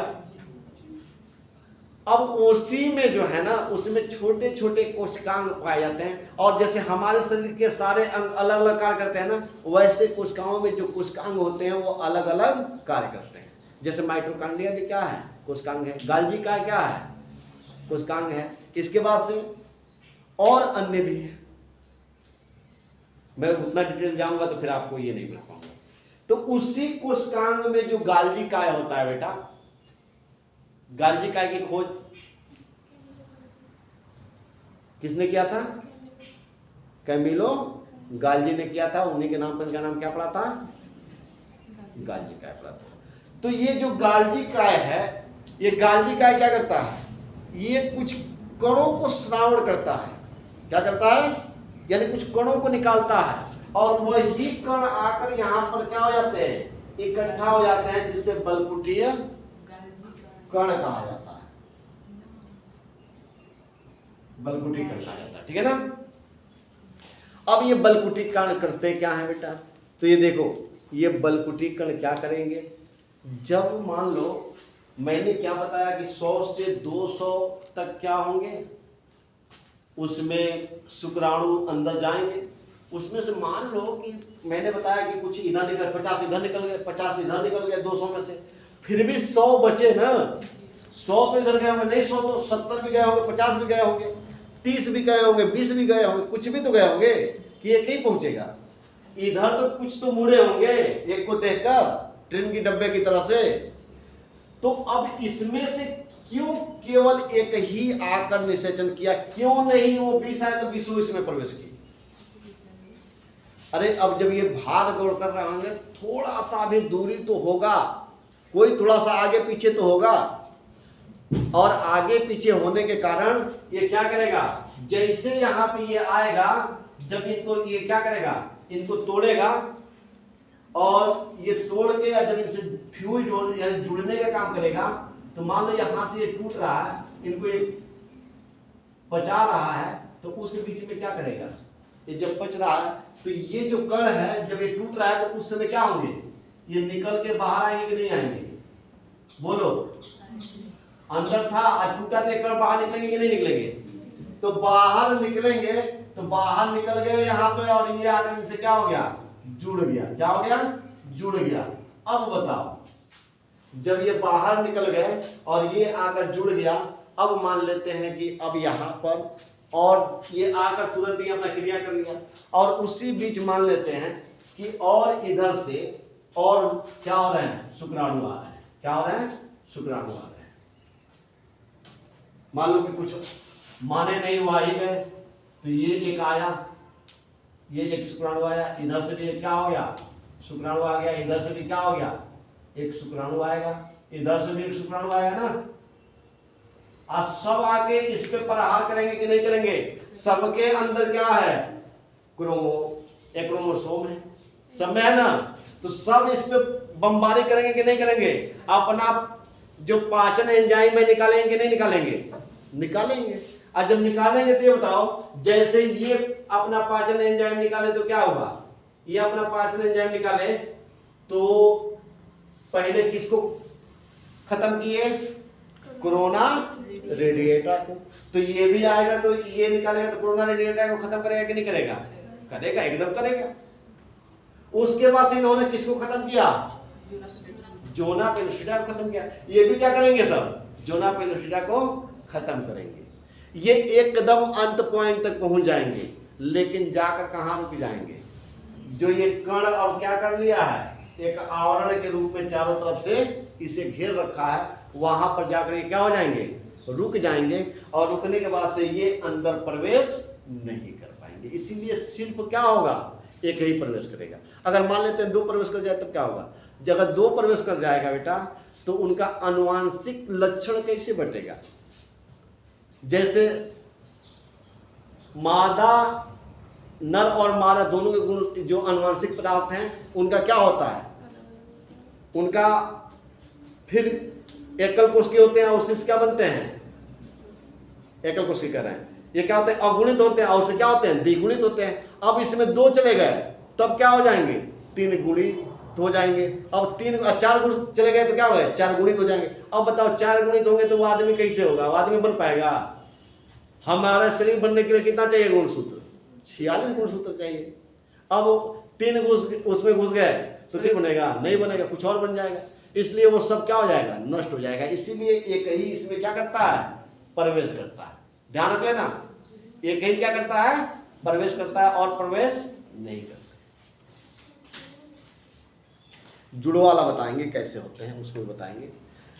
अब उसी में जो है ना, उसमें छोटे छोटे कोशिकांग पाए जाते हैं, और जैसे हमारे शरीर के सारे अंग अलग अलग कार्य करते हैं ना, वैसे कोशिकाओं में जो कोशिकांग होते हैं वो अलग अलग कार्य करते हैं। जैसे माइटोकॉन्ड्रिया भी क्या है, कोशिकांग है। गाल्जी का क्या है, कोशिकांग है। इसके बाद से और अन्य भी है, मैं उतना डिटेल जाऊंगा तो फिर आपको ये नहीं मिल पाऊंगा। तो उसी कोशिकांग में जो गाल्जी काय होता है बेटा, गाल्जी काय की खोज किसने किया था? कैमिलो गाल्जी ने किया था। उन्हीं के नाम पर इनका नाम क्या पड़ा था? गाल्जी काय पड़ा था। तो ये जो गाल्जी काय है, ये गाल्जी काय क्या करता है, ये कुछ कणों को श्रावण करता है। क्या करता है? यानी कुछ कणों को निकालता है, और वही कण आकर यहाँ पर क्या हो जाते हैं, इकट्ठा हो जाते हैं, जिससे बलकुटीय कण कहा जाता है। बलकुटी कण कहा जाता है, ठीक है ना। अब ये बलकुटी कण करते क्या है बेटा, तो ये देखो, ये बलकुटी कण क्या करेंगे, जब मान लो मैंने क्या बताया कि 100 से 200 तक क्या होंगे, उसमें शुक्राणु अंदर जाएंगे। उसमें से मान लो कि मैंने बताया कि कुछ इधर निकल, 50 इधर निकल गए, 50 इधर निकल गए 200 में से, फिर भी 100 बचे ना। 100 तो इधर गए होंगे, नहीं 100 तो 70 भी गए होंगे, 50 भी गए होंगे, 30 भी गए होंगे, 20 भी गए होंगे, कुछ भी तो गए होंगे कि एक ही पहुंचेगा। इधर तो कुछ तो मुड़े होंगे एक को देखकर, ट्रेन की डब्बे की तरह से। तो अब इसमें से क्यों केवल एक ही आकर निषेचन किया, क्यों नहीं वो 20 आए तो 20 इसमें प्रवेश की? अरे अब जब ये भाग दौड़ कर रहे होंगे, थोड़ा सा भी दूरी तो होगा, कोई थोड़ा सा आगे पीछे तो होगा, और आगे पीछे होने के कारण ये क्या करेगा, जैसे यहाँ पे ये आएगा, जब इनको ये क्या करेगा, इनको तोड़ेगा, और ये तोड़ के जब इनसे फ्यूज यानी जुड़ने का काम करेगा, तो मान लो यहाँ से ये टूट रहा है, इनको ये बचा रहा है, तो उस बीच में क्या करेगा, ये जब बच रहा है तो ये जो कण है जब ये टूट रहा है तो उस समय क्या होंगे, ये निकल के बाहर आएंगे कि नहीं आएंगे? बोलो, अंदर था और टूटा तो कण बाहर निकलेंगे कि नहीं निकलेंगे? तो बाहर निकलेंगे, तो बाहर निकल गए यहाँ पे, और ये आकर इनसे क्या हो गया, जुड़ गया। क्या हो गया, जुड़ गया। अब बताओ, जब ये बाहर निकल गए और ये आकर जुड़ गया, अब मान लेते हैं कि अब यहाँ पर, और ये आकर तुरंत ही अपना क्रिया कर लिया, और उसी बीच मान लेते हैं कि और इधर से और क्या हो रहे हैं, शुक्राणु आ रहे हैं। क्या हो रहे हैं, शुक्राणु आ रहे हैं। मान लो कि कुछ माने नहीं हुआ ही गए, तो ये एक आया, ये एक शुक्राणु आया, इधर से भी क्या हो गया, शुक्राणु आ गया, इधर से भी क्या हो गया, एक शुक्राणु आएगा, इधर से भी एक शुक्राणु आएगा ना। आज सब आके इस पे प्रहार करेंगे कि नहीं करेंगे? सबके अंदर क्या है, क्रोमोसोम है, सब में है ना, तो सब इस पे बमबारी करेंगे कि नहीं करेंगे? अपना जो पाचन एंजाइम है निकालेंगे कि नहीं निकालेंगे? निकालेंगे। और जब निकालेंगे तो ये बताओ, जैसे ये अपना पाचन एंजाइम निकाले तो क्या होगा, ये अपना पाचन एंजाइम निकाले तो पहले किसको खत्म किए, कोरोना रेडिएटर को, तो ये भी आएगा तो ये निकालेगा तो कोरोना रेडिएटर को खत्म करेगा कि नहीं करेगा? करेगा, एकदम करेगा। उसके बाद इन्होंने किसको खत्म किया, जोना पेलुसिडा को खत्म किया। ये भी क्या करेंगे, सब जोना पेलुसिडा को खत्म करेंगे। ये एकदम अंत पॉइंट तक पहुंच जाएंगे, लेकिन जाकर कहां रुक जाएंगे, जो ये कण अब क्या कर लिया है, एक आवरण के रूप में चारों तरफ से इसे घेर रखा है, वहां पर जाकर ये क्या हो जाएंगे, रुक जाएंगे, और रुकने के बाद से ये अंदर प्रवेश नहीं कर पाएंगे। इसीलिए सिर्फ क्या होगा, एक ही प्रवेश करेगा। अगर मान लेते हैं 2 प्रवेश कर जाए तब क्या होगा? जब 2 प्रवेश कर जाएगा बेटा, तो उनका आनुवांशिक लक्षण कैसे बटेगा? जैसे मादा, नर और मादा दोनों के गुण जो आनुवांशिक पदार्थ हैं उनका क्या होता है, उनका फिर एकल कोशिकीय होते हैं, उससे क्या बनते हैं, एकल कोशिकीय कर रहे हैं, ये क्या होते हैं, अगुणित होते हैं, और उससे क्या होते हैं, द्विगुणित होते हैं। अब इसमें 2 चले गए तब क्या हो जाएंगे, 3 गुणित हो जाएंगे। अब 4 गुण चले गए तो क्या हो गए, 4 गुणित हो जाएंगे। अब बताओ 4 गुणित होंगे तो वो आदमी कैसे होगा, वो आदमी बन पाएगा? हमारा शरीर बनने के लिए कितना चाहिए गुणसूत्र, 46 गुणसूत्र चाहिए। अब 3 उसमें घुस गए तो फिर बनेगा, नहीं बनेगा, कुछ और बन जाएगा। इसलिए वो सब क्या हो जाएगा, नष्ट हो जाएगा। इसीलिए एक ही इसमें क्या करता है, प्रवेश करता है। ध्यान रखें ना, एक ही क्या करता है, प्रवेश करता है, और प्रवेश नहीं करता। जुड़वाला बताएंगे कैसे होते हैं, उसको भी बताएंगे,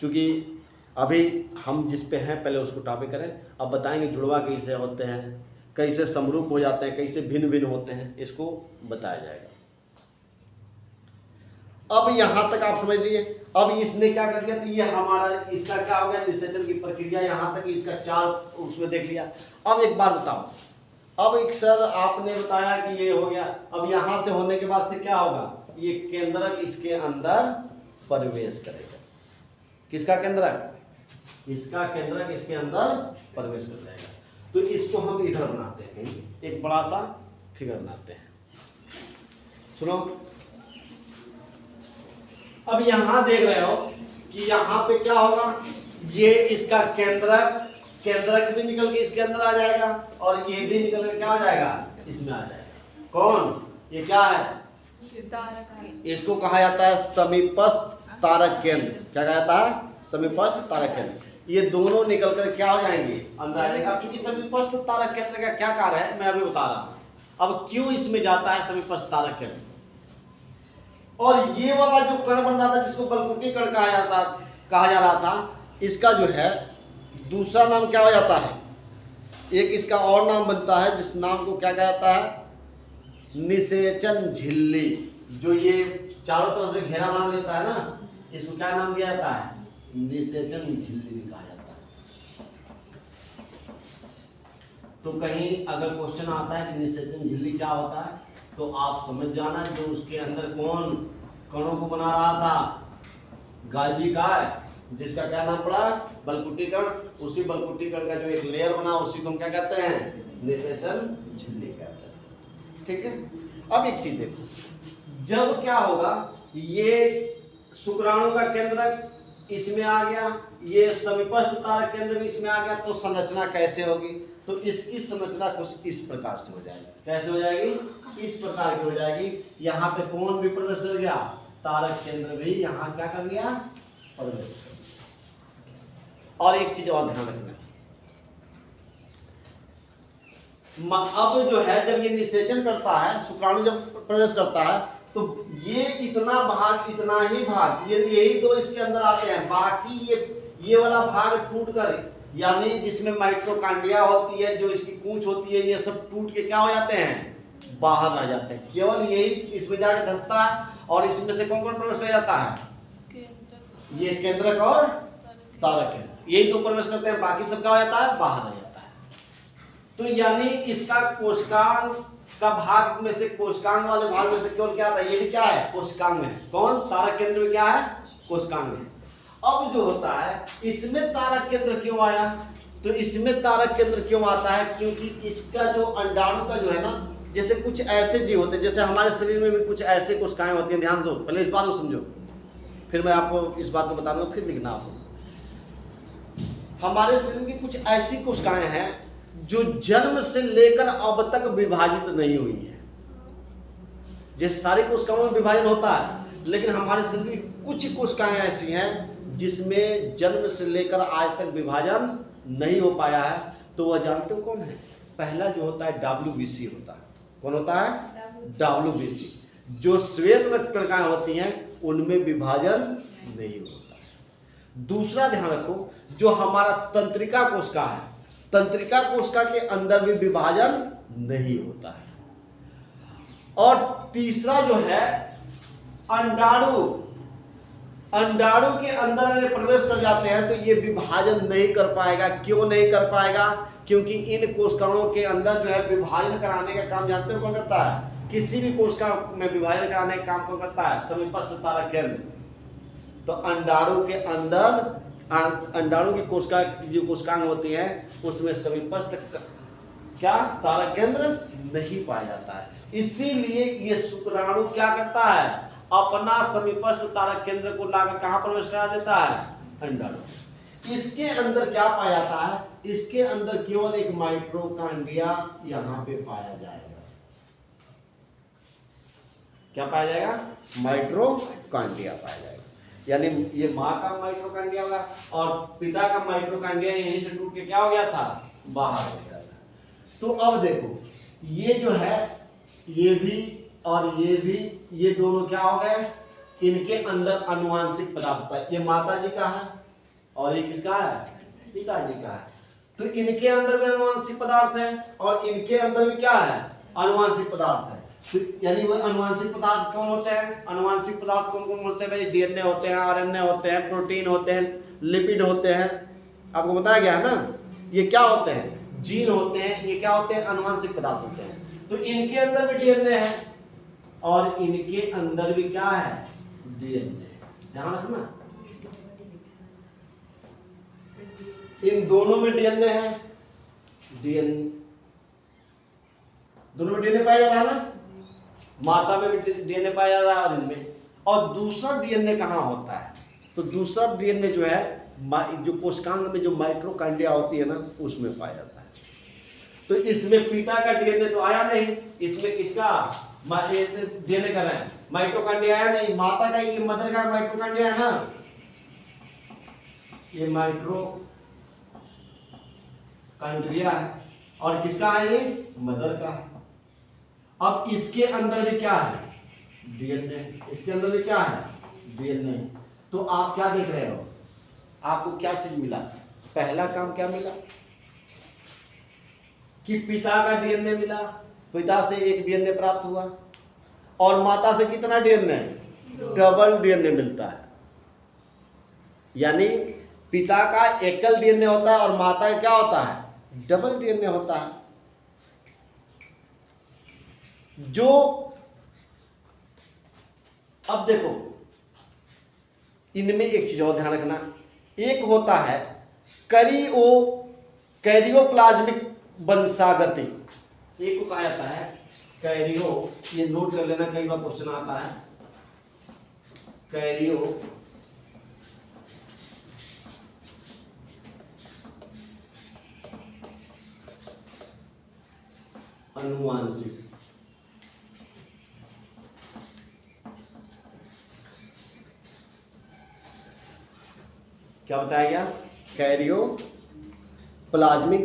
क्योंकि अभी हम जिस पे हैं पहले उसको टॉपिक करें, अब बताएंगे जुड़वा कैसे होते हैं, कैसे समरूप हो जाते हैं, कैसे भिन्न भिन्न होते हैं, इसको बताया जाएगा। अब यहां तक आप समझ लिए। अब इसने क्या कर दिया, तो ये हमारा इसका क्या हो गया, निषेचन की प्रक्रिया यहां तक, इसका 4 उसमें देख लिया। अब एक बार बताओ, अब एक सर आपने बताया कि ये हो गया, अब यहां से होने के बाद से क्या होगा, ये केंद्रक इसके अंदर प्रवेश करेगा। किसका केंद्रक, इसका केंद्रक इसके अंदर प्रवेश कर जाएगा। तो इसको हम इधर बनाते हैं, एक बड़ा सा फिगर बनाते हैं। सुनो, अब यहां देख रहे हो कि यहां पे क्या होगा, ये इसका केंद्रक भी निकल के इसके अंदर आ जाएगा, और ये भी निकल के क्या हो जाएगा, इसमें आ जाएगा। कौन, ये क्या है, इसको कहा जाता है समीपस्थ तारक केंद्र। क्या कहा जाता है, समीपस्थ तारक केंद्र। ये दोनों निकल कर क्या हो जाएंगे, अंदर आ जाएगा। क्योंकि समीपस्थ तारक केंद्र का क्या कार्य है मैं अभी बता रहा हूं। अब क्यों इसमें जाता है समीपस्थ तारक केंद्र, और ये वाला जो कण बन रहा था जिसको बलकुटी कण कहा जा रहा था, इसका जो है दूसरा नाम क्या हो जाता है, एक इसका और नाम बनता है जिस नाम को क्या कहा जाता है, निषेचन झिल्ली। जो ये चारों तरफ से घेरा बना लेता है ना, इसको क्या नाम दिया जाता है, निषेचन झिल्ली कहा जाता है। तो कहीं अगर क्वेश्चन आता है कि निषेचन झिल्ली क्या होता है, तो आप समझ जाना जो उसके अंदर कौन कणों को बना रहा था, गाल्जी का है, जिसका क्या नाम पड़ा, बलकुटी कण। उसी बलकुटी कण का जो एक लेयर बना उसी को हम क्या कहते हैं, निषेचन झिल्ली कहते हैं। ठीक है। अब एक चीज देखो, जब क्या होगा, ये शुक्राणु का केंद्रक इसमें आ गया, ये समीपस्थ तारक केंद्र भी इसमें आ गया, तो संरचना कैसे होगी, तो इसकी संरचना कुछ इस प्रकार से हो जाएगी। कैसे हो जाएगी, इस प्रकार की हो जाएगी। यहाँ पे कौन भी प्रवेश कर गया, तारक केंद्र भी यहाँ क्या कर गया, प्रवेश कर गया। और एक चीज और ध्यान रखना, अब जो है जब ये निषेचन करता है, शुक्राणु जब प्रवेश करता है, तो ये इतना भाग, इतना ही भाग, ये यही दो इसके अंदर आते हैं, बाकी ये वाला भाग टूट कर, यानी जिसमें माइटोकॉन्ड्रिया होती है, जो इसकी पूंछ होती है, ये सब टूट के क्या हो जाते हैं, बाहर आ जाते हैं। केवल यही इसमें जाके धंसता है, और इसमें से कौन कौन प्रवेश कर जाता है, ये केंद्रक और तारक केंद्र, यही दो प्रवेश करते हैं, बाकी सब क्या हो जाता है, बाहर आ जाता है। तो यानी इसका कोशिकांग का भाग में से, कोशिकांग वाले भाग में से केवल क्या आता है, ये भी क्या है, कोशिकांग है। कौन, तारक केंद्र में क्या है, कोशिकांग है। अब जो होता है, इसमें तारक केंद्र क्यों आया, तो इसमें तारक केंद्र क्यों आता है, क्योंकि इसका जो अंडाणु का जो है ना, जैसे कुछ ऐसे जीव होते हैं, जैसे हमारे शरीर में भी कुछ ऐसे कोशिकाएं होती हैं, ध्यान दो, पहले इस बात को समझो, फिर मैं आपको इस बात को बता दूंगा, फिर लिखना आपको। हमारे शरीर की कुछ ऐसी कोशिकाएं हैं जो जन्म से लेकर अब तक विभाजित नहीं हुई है। जैसे सारी कोशिकाओं में विभाजन होता है, लेकिन हमारे शरीर की कुछ कोशिकाएं ऐसी हैं जिसमें जन्म से लेकर आज तक विभाजन नहीं हो पाया है। तो वह जानते हो कौन है, पहला जो होता है WBC होता है। कौन होता है, WBC। जो श्वेत रक्त कणिकाएं होती हैं उनमें विभाजन नहीं होता है। दूसरा ध्यान रखो, जो हमारा तंत्रिका कोशिका है, तंत्रिका कोशिका के अंदर भी विभाजन नहीं होता है। और तीसरा जो है अंडाणु, अंडाणु के अंदर अगर प्रवेश कर जाते हैं तो ये विभाजन नहीं कर पाएगा। क्यों नहीं कर पाएगा, क्योंकि इन कोशिकाओं के अंदर जो है विभाजन कराने का काम जानते हो कौन करता है, किसी भी कोशिका में विभाजन कराने का काम कौन करता है, समीपस्थ तारक केंद्र। तो अंडाणु के अंदर, अंडाणु की कोशिका जो कोशिकांग होती है उसमें समीपस्थ क्या तारक केंद्र नहीं पाया जाता है। इसीलिए ये शुक्राणु क्या करता है, अपना समीपस्थ तारक केंद्र को लाकर कहां प्रवेश करा देता है, अंडाणु। इसके अंदर क्या पाया जाता है, इसके अंदर केवल एक माइटोकॉन्ड्रिया यहां पे पाया जाएगा। क्या पाया जाएगा, माइटोकॉन्ड्रिया पाया जाएगा। यानी ये माँ का माइटोकॉन्ड्रिया होगा और पिता का माइटोकॉन्ड्रिया यहीं से टूट के क्या हो गया था, बाहर हो गया था। तो अब देखो, ये जो है, ये भी और ये भी, ये दोनों क्या हो गए, इनके अंदर आनुवांशिक पदार्थ है। ये माता जी का है और ये किसका है, पिताजी का है। तो इनके अंदर भी आनुवांशिक पदार्थ है और इनके अंदर भी क्या है, आनुवांशिक पदार्थ है। तो यानी वो आनुवांशिक पदार्थ कौन होते हैं, आनुवांशिक पदार्थ कौन कौन होते हैं भाई, DNA होते हैं, RNA होते हैं, प्रोटीन होते हैं, लिपिड होते हैं। आपको बताया गया है ना, ये क्या होते हैं, जीन होते हैं, ये क्या होते हैं, आनुवांशिक पदार्थ होते हैं। तो इनके अंदर भी DNA है और इनके अंदर भी क्या है, DNA। ध्यान रखना, इन दोनों में DNA है, DNA दोनों में DNA पाया जा रहा है ना, माता में भी DNA पाया जा रहा है और इनमें। और दूसरा DNA कहाँ होता है, तो दूसरा DNA जो है, जो कोशिकांग में जो माइटोकॉन्ड्रिया होती है ना, उसमें पाया जाता है। तो इसमें पिता का DNA तो आया नहीं, इसमें किसका DNA कर रहे हैं, माइटोकॉन्ड्रिया आया नहीं, माता का, ये मदर का माइटोकॉन्ड्रिया है ना, ये माइटोकॉन्ड्रिया है और किसका है, ये मदर का है। अब इसके अंदर भी क्या है, DNA, इसके अंदर भी क्या है, DNA। तो आप क्या देख रहे हो, आपको क्या चीज मिला, पहला काम क्या मिला कि पिता का डीएनए मिला, पिता से एक डीएनए प्राप्त हुआ, और माता से कितना डीएनए? डबल डीएनए मिलता है। यानी पिता का एकल डीएनए होता है और माता का क्या होता है? डबल डीएनए होता है। जो अब देखो, इनमें एक चीज और ध्यान रखना, एक होता है कैरियोप्लाज्मिक वंशागति, एक को कहा जाता है कैरियो, ये नोट कर लेना, कई बार क्वेश्चन आता है, कैरियो अनुवांशिक, क्या बताया गया? कैरियो प्लाज्मिक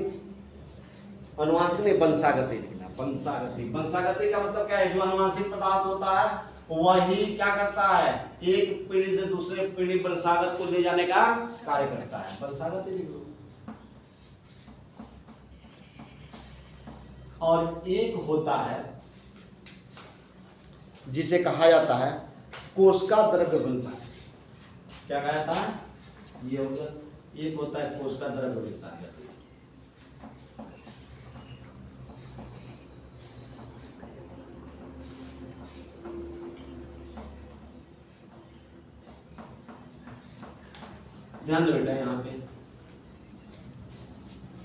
अनुवांशिक नहीं, वंशागति लिखना, वंशागति। वंशागति का मतलब क्या है? जो अनुवांशिक पदार्थ होता है वही क्या करता है? एक पीढ़ी से दूसरे पीढ़ी वंशागत को ले जाने का कार्य करता है, वंशागति लिख लो। और एक होता है जिसे कहा जाता है कोशिका द्रव्य वंशागति। क्या कहा जाता है? ये हो गया। एक होता है कोशिका द्रव्य वंशागति। ध्यान दो बेटा, यहाँ पे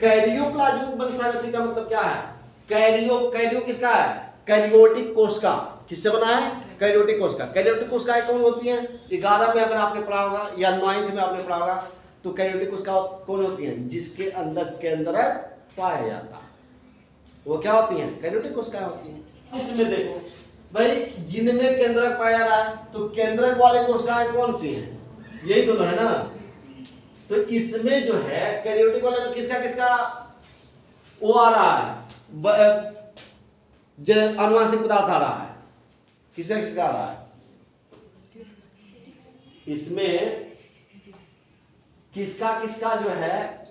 कैरियोप्लाज्मिक वंशागति का मतलब क्या है? कैरियो किसका है? कैरियोटिक कोशिका। किससे बना है? कैरियोटिक कोशिका। कैरियोटिक कोशिकाएं कौन होती हैं? 11 में अगर आपने पढ़ा होगा या 9th में आपने पढ़ा होगा, तो कैरियोटिक कोशिका कौन होती हैं? जिसके अंदर केंद्रक पाया जाता है, वो क्या होती हैं? कैरियोटिक कोशिकाएं होती हैं। इसमें देखो भाई, जिनमें केंद्रक पाया जा रहा है, तो केंद्रक वाले कोशिकाएं कौन सी हैं? यही दोनों है ना। तो इसमें जो है कैरियोटिक वाले में किसका किसका वो आ रहा है? जो अनुवांशिक पदार्थ आ रहा है, किसका किसका आ रहा है? इसमें किसका किसका जो है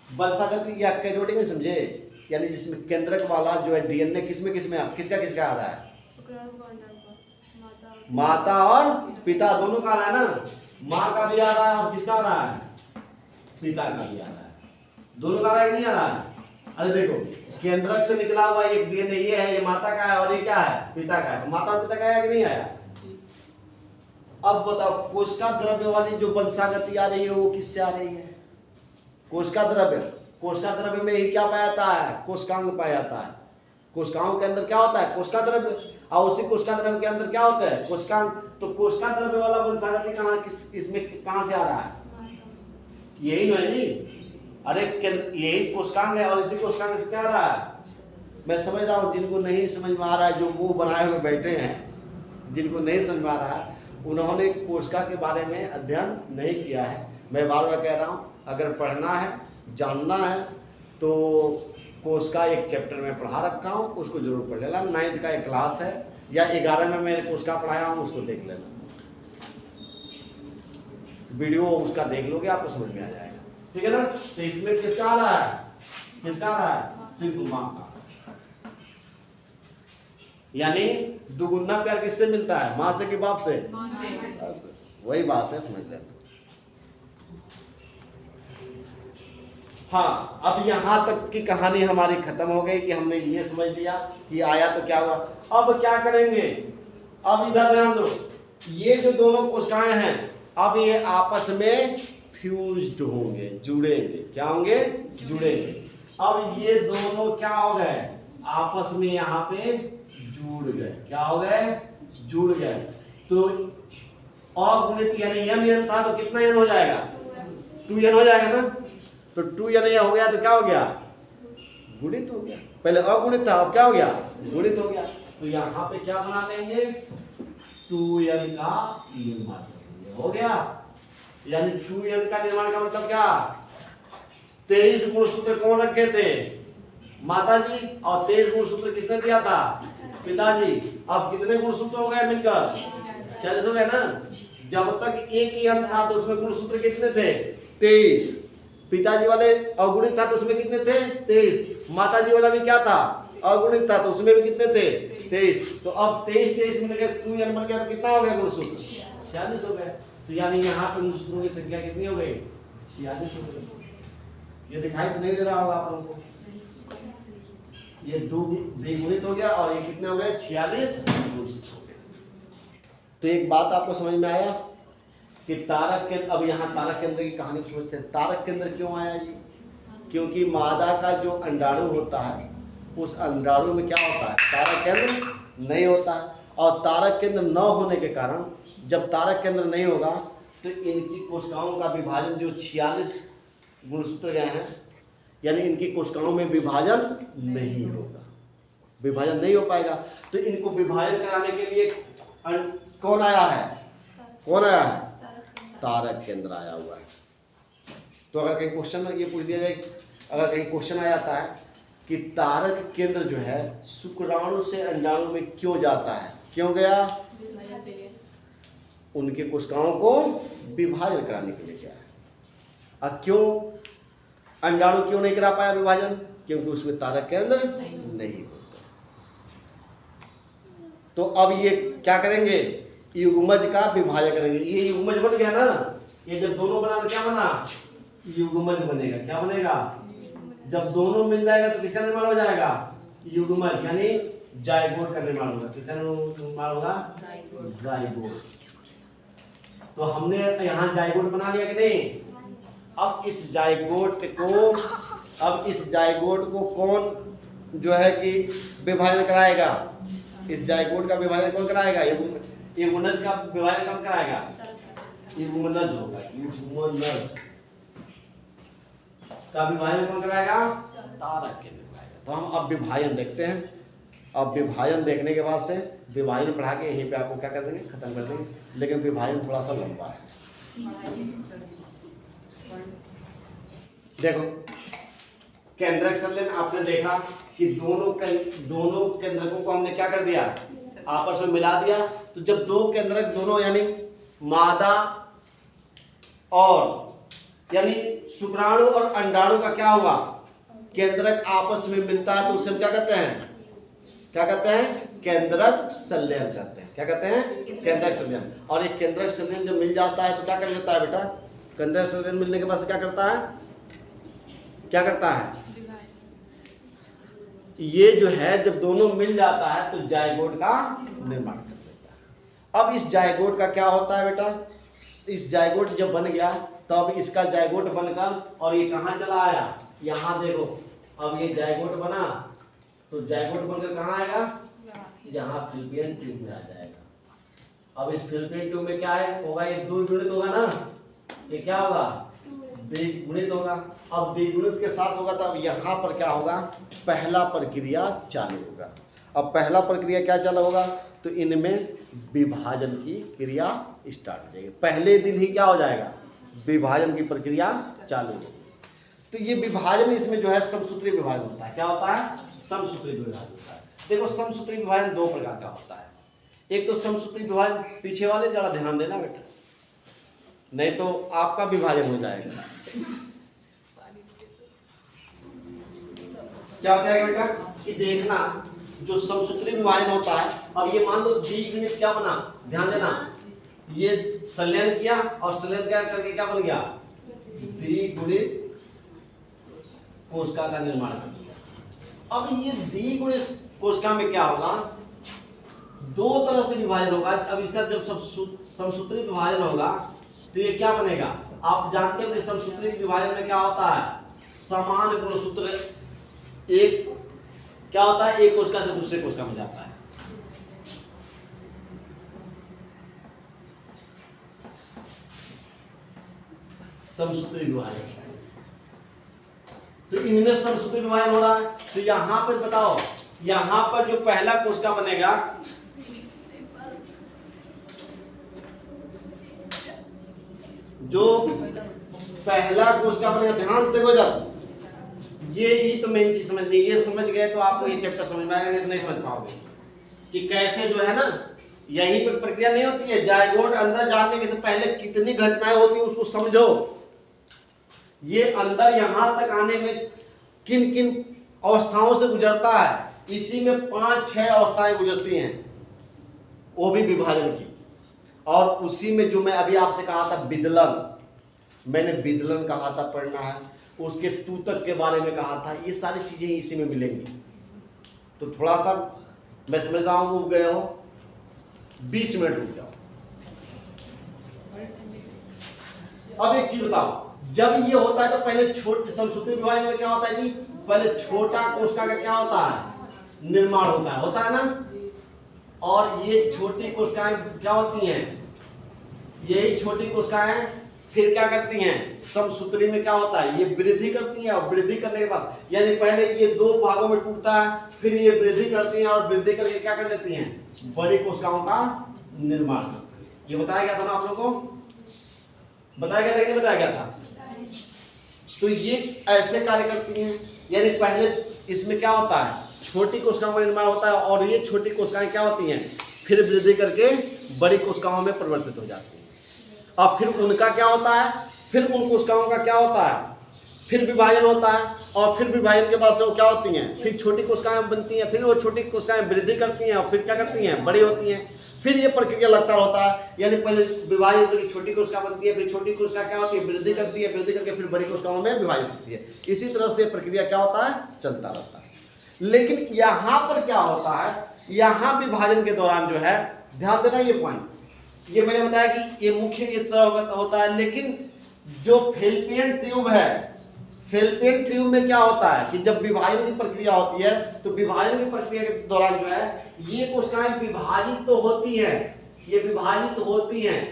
वंशागति या कैरियोटिक में समझे, यानी जिसमें केंद्रक वाला जो है डीएनए किसमें किसका किसका आ रहा है? माता और पिता दोनों का आ रहा है ना। माँ का भी आ रहा है और किसका आ रहा है? पिता का भी आ रहा है। दोनों का आ रहा है कि नहीं आ रहा है? अरे देखो, केंद्रक से निकला हुआ एक डीएनए ये है, ये माता का है और ये क्या है? पिता का है। तो माता और पिता का आया कि नहीं आया? अब बताओ, कोशिका द्रव्य वाली जो वंशागति आ रही है वो किससे आ रही है? कोशिका द्रव्य में ही क्या पाया जाता है? कोशिकांग पाया जाता है। कोशिकाओं के अंदर क्या होता है? कोशिका द्रव्य, और उसी कोशिका द्रव्य के अंदर क्या होता है? कोशिकांग। तो कोशिका द्रव्य वाला वंशागति कहाँ इसमें कहाँ से आ रहा है? यही नहीं नहीं, अरे यही कोशिकांग है और इसी कोशिकांग से क्या आ रहा है? मैं समझ रहा हूँ, जिनको नहीं समझ में आ रहा है, जो मुंह बनाए हुए बैठे हैं, जिनको नहीं समझ में आ रहा है, उन्होंने कोशिका के बारे में अध्ययन नहीं किया है। मैं बार बार कह रहा हूँ, अगर पढ़ना है, जानना है, तो कोशिका एक चैप्टर में पढ़ा रखा हूँ, उसको जरूर पढ़ लेना। 9th का एक क्लास है या 11 में मैंने कोशिका पढ़ाया हूँ, उसको देख लेना। वीडियो उसका देख लोगे, आपको समझ में आ जाएगा। ठीक है ना। तो इसमें किसका आ रहा है? किसका आ रहा है? सिर्फ मां का। यानी दुगुना प्यार किससे मिलता है? मां से कि बाप से? बस वही बात है, समझ लेना। हाँ, अब यहां तक की कहानी हमारी खत्म हो गई कि हमने ये समझ लिया कि आया तो क्या हुआ। अब क्या करेंगे? अब इधर ध्यान दो, ये जो दोनों कोशिकाएं हैं, अब ये आपस में फ्यूज्ड होंगे, जुड़ेंगे। क्या होंगे? जुड़ेंगे। अब ये दोनों क्या हो गए? आपस में यहाँ पे जुड़ गए। क्या हो गए? जुड़ गए। तो अगुणित यानी n था, तो कितना n हो जाएगा? 2n हो जाएगा ना। तो 2n हो गया तो क्या हो गया? गुणित हो गया। पहले अगुणित था, अब क्या हो गया? गुणित हो गया। तो यहाँ पे क्या बना लेंगे? 2n का निर्माण हो गया। यानी 2n का निर्माण का मतलब क्या? 23 गुणसूत्र कौन रखे थे? माता जी। और 23 गुणसूत्र किसने दिया था? पिताजी। अब कितने गुणसूत्र हो गए मिलकर? 40 हो गए ना। जब तक एक ही अंक था तो उसमें गुणसूत्र कितने थे? 23। पिताजी वाले अगुणित था तो उसमें कितने थे 23। माताजी वाला भी क्या था अगुणित था तो उसमें भी कितने थे 23। तो अब 23 23 मिल गया 2n बन गया तो कितना हो गया गुणसूत्र 46 हो गया। तो यानी यहाँ पे गुणसूत्रों की संख्या कितनी हो गई 46 हो गई। ये दिखाई तो नहीं दे रहा होगा आप लोगों को, ये 2 द्विगुणित हो गया और ये कितने हो गए 46 गुणसूत्र हो गए। तो एक बात आपको समझ में आया कि तारक केंद्र, अब यहाँ तारक केंद्र की कहानी समझते हैं। तारक केंद्र क्यों आया जी? क्योंकि मादा का जो अंडाणु होता है उस अंडाणु में क्या होता है तारक केंद्र नहीं होता है, और तारक केंद्र न होने के कारण जब तारक केंद्र नहीं होगा तो इनकी कोशिकाओं का विभाजन जो 46 गुणसूत्र गए हैं यानी इनकी कोशिकाओं में विभाजन नहीं होगा, विभाजन नहीं हो पाएगा। तो इनको विभाजन कराने के लिए कौन आया है, कौन आया है तारक केंद्र आया हुआ है। तो अगर कहीं क्वेश्चन में ये पूछ दिया जाए, अगर कहीं क्वेश्चन आ जाता है कि तारक केंद्र जो है शुक्राणु से अंडाणु में क्यों जाता है, क्यों गया, उनके कोशिकाओं को विभाजन कराने के लिए गया है। और क्यों अंडाणु क्यों नहीं करा पाया विभाजन, क्योंकि उसमें तारक केंद्र नहीं होता। तो अब ये क्या करेंगे युग्मज का विभाजन करेंगे। ये युग्मज बन गया ना, ये जब दोनों बना तो क्या बना युग्मज बनेगा। क्या बनेगा, जब दोनों मिल जाएगा तो किसका निर्माण हो जाएगा युग्मज, यानी जाइगोट का निर्माण होगा। किसका निर्माण होगा जाइगोट। तो हमने यहाँ जाइगोट बना लिया कि नहीं। अब इस जाइगोट को कौन जो है कि विभाजन कराएगा, इस जाइगोट का विभाजन कौन कराएगा, युग्मनज का विभाजन कौन कराएगा, युग्मनज होगा। युग्मनज का विभाजन कौन कराएगा, तारक केंद्र कराएगा। तो हम अब विभाजन देखते हैं। अब विभाजन देखने के बाद से विभाजन पढ़ा के यहीं पे आपको क्या कर देंगे, खत्म कर देंगे। लेकिन विभाजन थोड़ा सा लंबा है। देखो केंद्रक संलयन आपने देखा कि दोनों केंद्रकों को हमने क्या कर दिया, आपस में मिला दिया। तो जब दो केंद्रक दोनों यानी मादा और यानी शुक्राणु और अंडाणु का क्या हुआ, केंद्रक आपस में मिलता है तो उसे हम क्या कहते हैं, क्या कहते हैं केंद्रक संलयन कहते हैं। क्या कहते हैं केंद्रक संलयन। और ये केंद्रक संलयन जब मिल जाता है तो क्या कर लेता है बेटा, केंद्रक संलयन मिलने के बाद क्या करता है, क्या करता है, ये जो है जब दोनों मिल जाता है तो जाइगोट का निर्माण कर देता है। अब इस जाइगोट का क्या होता है बेटा, इस जाइगोट जब बन गया तो अब इसका जाइगोट बनकर और ये कहाँ चला आया, यहाँ देखो। अब ये जाइगोट बना तो जाइगोट बनकर कहाँ आएगा, यहाँ फिलिपियन ट्यूब में आ जाएगा। अब इस फिलिपियन ट्यूब में क्या है होगा, ये द्विगुणित होगा ना, ये क्या होगा द्विगुणित होगा। अब द्विगुणित के साथ होगा तो अब यहाँ पर क्या होगा, पहला प्रक्रिया चालू होगा। अब पहला प्रक्रिया क्या चालू होगा, तो इनमें विभाजन की क्रिया स्टार्ट हो जाएगी। पहले दिन ही क्या हो जाएगा, विभाजन की प्रक्रिया चालू होगी। तो ये विभाजन इसमें जो है समसूत्री विभाजन होता है। क्या होता है, समसूत्री विभाजन होता है। देखो समसूत्री विभाजन दो प्रकार का होता है। एक तो समसूत्री विभाजन, पीछे वाले जरा ध्यान देना बेटा, नहीं तो आपका विभाजन हो जाएगा। क्या होता है बेटा कि देखना जो समसूत्री विभाजन होता है, अब ये मान लो द्विगुणित क्या बना, ध्यान देना, ये संलयन किया और संलयन क्या करके क्या बन गया, द्विगुणित कोशिका का निर्माण कर दिया। अब ये द्विगुणित कोशिका में क्या होगा, दो तरह से विभाजन होगा। अब इसका जब समसूत्री विभाजन होगा तो ये क्या बनेगा, आप जानते हो कि समसूत्री विभाजन में क्या होता है, समान गुणसूत्र एक क्या होता है, एक कोशिका से दूसरे कोशिका में जाता है। समसूत्री विभाजन, तो इनमें समसूत्री विभाजन हो रहा है। तो यहां पर बताओ, यहां पर जो पहला कोशिका बनेगा, जो पहला कोशिका बनेगा, ध्यान देखो जब, ये ही तो मेन चीज समझनी। ये समझ गए तो आपको ये चैप्टर समझ में आएगा, नहीं समझ पाओगे कि कैसे जो है ना, यही पर प्रक्रिया नहीं होती है। जाइगोट अंदर जाने के से पहले कितनी घटनाएं होती है उसको समझो। ये अंदर यहाँ तक आने में किन किन अवस्थाओं से गुजरता है, इसी में 5-6 अवस्थाएं गुजरती हैं, वो भी विभाजन की। और उसी में जो मैं अभी आपसे कहा था विदलन, मैंने विदलन कहा था पढ़ना है, उसके तूतक के बारे में कहा था, ये सारी चीजें इसी में मिलेंगी। तो थोड़ा सा मैं समझ रहा हूँ रुक गए हो, 20 मिनट रुक जाओ। अब एक चीज बताओ, जब ये होता है तो पहले छोटे समसूत्री विभाजन में क्या होता है जी, पहले छोटा कोशिका का क्या होता है, निर्माण होता है ना। और ये छोटी कोशिकाएं क्या होती हैं, यही छोटी कोशिकाएं फिर क्या करती हैं, समसूत्री में क्या होता है, ये वृद्धि करती हैं, और वृद्धि करने के बाद यानी पहले ये 2 भागों में टूटता है, फिर ये वृद्धि करती हैं, और वृद्धि करके क्या कर लेती हैं, बड़ी कोशिकाओं का निर्माण करती हैं। ये बताया गया था ना आप लोगों को, बताया गया था कि नहीं बताया गया था। तो ये ऐसे कार्य करती हैं, यानी पहले इसमें क्या होता है, छोटी कोशिकाओं का निर्माण होता है, और ये छोटी कोशिकाएं क्या होती हैं, फिर वृद्धि करके बड़ी कोशिकाओं में परिवर्तित हो जाती हैं। अब फिर उनका क्या होता है, फिर उन कोशिकाओं का क्या होता है, फिर विभाजन होता है, और फिर विभाजन के बाद से वो क्या होती हैं, फिर छोटी कोशिकाएं बनती हैं, फिर वो छोटी कोशिकाएं वृद्धि करती हैं, और फिर क्या करती हैं, बड़ी होती हैं। फिर ये प्रक्रिया लगता रहता है, यानी पहले विभाजन करके छोटी कोशिका बनती है, फिर छोटी कोशिका क्या होती है, वृद्धि करती है, वृद्धि करके फिर बड़ी कोशिकाओं में विभाजित होती है। इसी तरह से प्रक्रिया क्या होता है, चलता रहता है। लेकिन यहाँ पर क्या होता है, यहाँ विभाजन के दौरान जो है, ध्यान देना ये पॉइंट, ये मैंने बताया कि ये मुख्य इस तरह होता है, लेकिन जो फेल्पियन ट्यूब है, फेल्पियन ट्यूब में क्या होता है कि जब विभाजन की प्रक्रिया होती है, तो विभाजन की प्रक्रिया के दौरान जो है, ये कोशिकाएं विभाजित तो होती हैं, ये विभाजित होती हैं,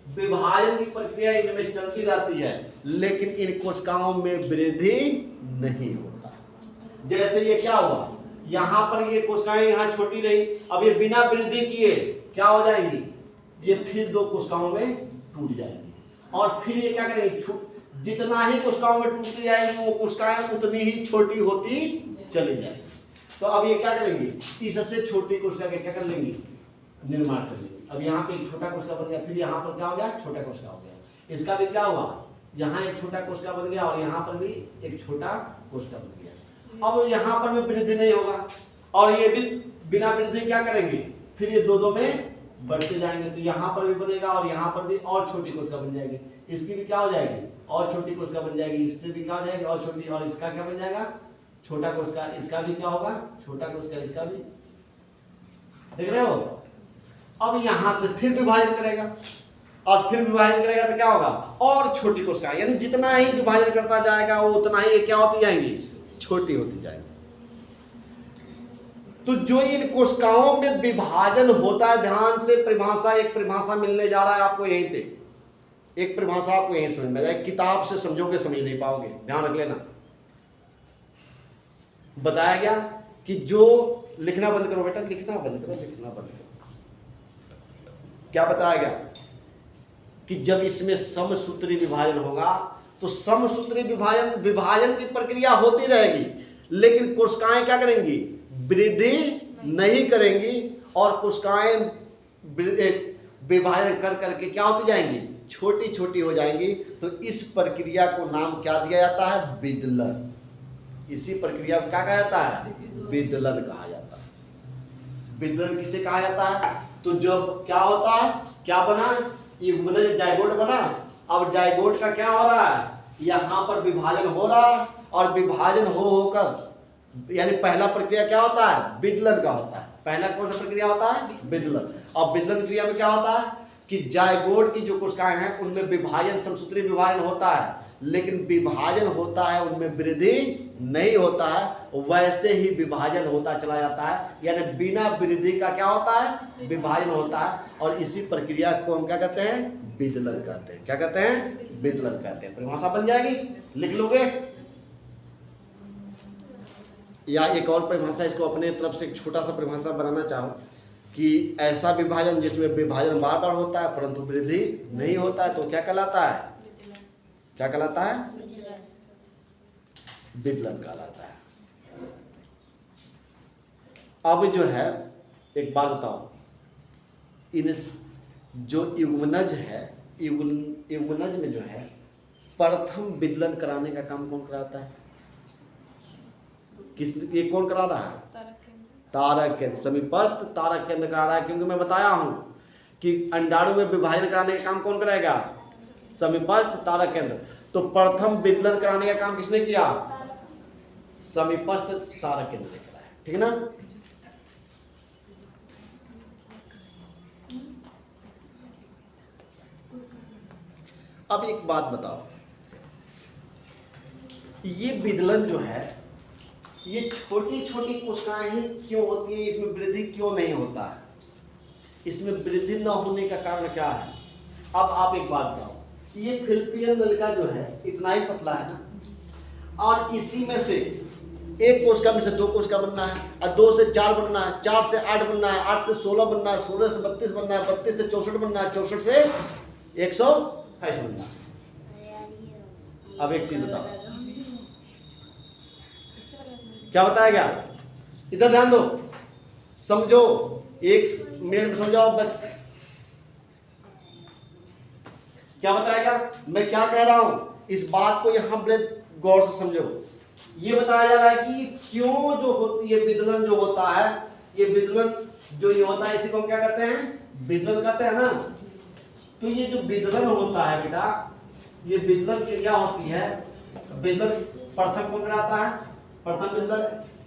विभाजन की प्रक्रिया इनमें चलती रहती है, लेकिन इन कोशिकाओं में वृद्धि नहीं होता। जैसे ये क्या हुआ, यहाँ पर ये कोशिकाएं यहाँ छोटी रही, अब ये बिना वृद्धि किए क्या हो जाएंगी, ये फिर 2 कोशिकाओं में टूट जाएंगी, और फिर ये क्या करेंगे, जितना ही कोशिकाओं में टूटती जाएंगी वो कोशिकाएं उतनी ही छोटी होती चली जाएंगी। तो अब ये क्या करेंगी, इससे छोटी कोशिका के क्या कर लेंगी, निर्माण कर लेंगी। अब यहाँ पे एक छोटा कोशिका बन गया, फिर यहाँ पर क्या हो गया, छोटा कोशिका हो गया, इसका भी क्या हुआ, यहाँ एक छोटा कोशिका बन गया, और यहाँ पर भी एक छोटा कोशिका बन गया। अब यहाँ पर भी वृद्धि नहीं होगा, और ये भी बिना वृद्धि क्या करेंगे, फिर ये 2-2 में बढ़ते जाएंगे, तो यहाँ पर भी बनेगा, और यहाँ पर भी और छोटी कोशिका बन जाएगी, इसकी भी क्या हो जाएगी, और छोटी कोशिका बन जाएगी, इससे भी क्या हो जाएगी, और छोटी, और इसका क्या बन जाएगा, छोटा कोशिका, इसका भी क्या होगा, छोटा कोशिका, इसका भी, देख रहे हो। अब यहाँ से फिर विभाजन करेगा, और फिर विभाजन करेगा तो क्या होगा, और छोटी कोशिका, यानी जितना ही विभाजन करता जाएगा वो उतना ही क्या होती जाएंगी, छोटी होती जाएगी। तो जो इन कोशिकाओं में विभाजन होता है, ध्यान से परिभाषा, एक परिभाषा मिलने जा रहा है आपको यहीं पे, एक परिभाषा आपको यहीं समझ में जाए, किताब से समझोगे समझ नहीं पाओगे, ध्यान रख लेना। बताया गया कि जो, लिखना बंद करो बेटा, लिखना बंद करो, लिखना बंद करो। क्या बताया गया कि जब इसमें समसूत्री विभाजन होगा, तो समसूत्री विभाजन की प्रक्रिया होती रहेगी, लेकिन कोशिकाएं क्या करेंगी, वृद्धि नहीं करेंगी, और कोशिकाएं विभाजन कर करके क्या होती जाएंगी, छोटी छोटी हो जाएंगी। तो इस प्रक्रिया को नाम क्या दिया जाता है, विदलन। इसी प्रक्रिया को क्या कहा जाता है, विदलन कहा जाता है। विदलन किसे कहा जाता है, तो जब क्या होता है, क्या बना, युग्मनज जाइगोट बना। अब जाइगोट का क्या हो रहा है, यहाँ पर विभाजन हो रहा है, और विभाजन होकर, यानी पहला प्रक्रिया क्या होता है, विदलन का होता है। पहला कौन सा प्रक्रिया होता है, विदलन। अब विदलन क्रिया में क्या होता है कि जाइगोट की जो कोशिकाएं हैं उनमें विभाजन, समसूत्री विभाजन होता है, लेकिन विभाजन होता है उनमें वृद्धि नहीं होता है, वैसे ही विभाजन होता चला जाता है, यानी बिना वृद्धि का क्या होता है, विभाजन होता है। और इसी प्रक्रिया को हम क्या कहते हैं, विदलन कहते हैं। क्या कहते हैं, विदलन कहते हैं। परिभाषा बन जाएगी, लिख लोगे, या एक और परिभाषा, इसको अपने तरफ से एक छोटा सा परिभाषा बनाना चाहो कि ऐसा विभाजन जिसमें विभाजन बार बार होता है परंतु वृद्धि नहीं होता है, तो क्या कहलाता है, क्या कहलाता है, विदलन कहलाता है। अब जो है एक बात बताओ, इन जो युग्मनज है, युग्मनज में जो है प्रथम विदलन कराने का काम कौन कराता है? ये कौन करा रहा है? तारक केंद्र, समीपस्थ तारक केंद्र करा रहा है। क्योंकि मैं बताया हूं कि अंडाणु में विभाजन कराने का काम कौन करेगा? समीपस्थ तारक केंद्र। तो प्रथम विदलन कराने का काम किसने किया? समीपस्थ तारक केंद्र ने कराया, ठीक है ना। अब एक बात बताओ, ये विदलन जो है ये छोटी छोटी कोशिकाएं ही क्यों होती है? इसमें वृद्धि क्यों नहीं होता है? इसमें वृद्धि न होने का कारण क्या है? अब आप एक बात बताओ, ये फिलिपियन नलिका जो है इतना ही पतला है ना, और इसी में से एक कोशिका में से 2 कोशिका बनना है, और 2 से 4 बनना है, 4 से 8 बनना है, 8 से 16 बनना है, 16 से 32 बनना है, 32 से 64 बनना है, 64 से 128 बनना है। अब एक चीज बताओ, क्या बताया गया? इधर ध्यान दो, समझो, 1 मिनट में समझाओ बस। क्या बताया गया? मैं क्या कह रहा हूं, इस बात को यहां बड़े गौर से समझो। ये बताया जा रहा है कि क्यों जो होती है विदलन जो होता है, ये विदलन जो ये होता है इसी को हम क्या कहते हैं? विदलन कहते हैं ना। तो ये जो विदलन होता है बेटा, ये विदलन क्रिया होती है, विदलन प्रथम कौन कराता है? प्रथम विदलन।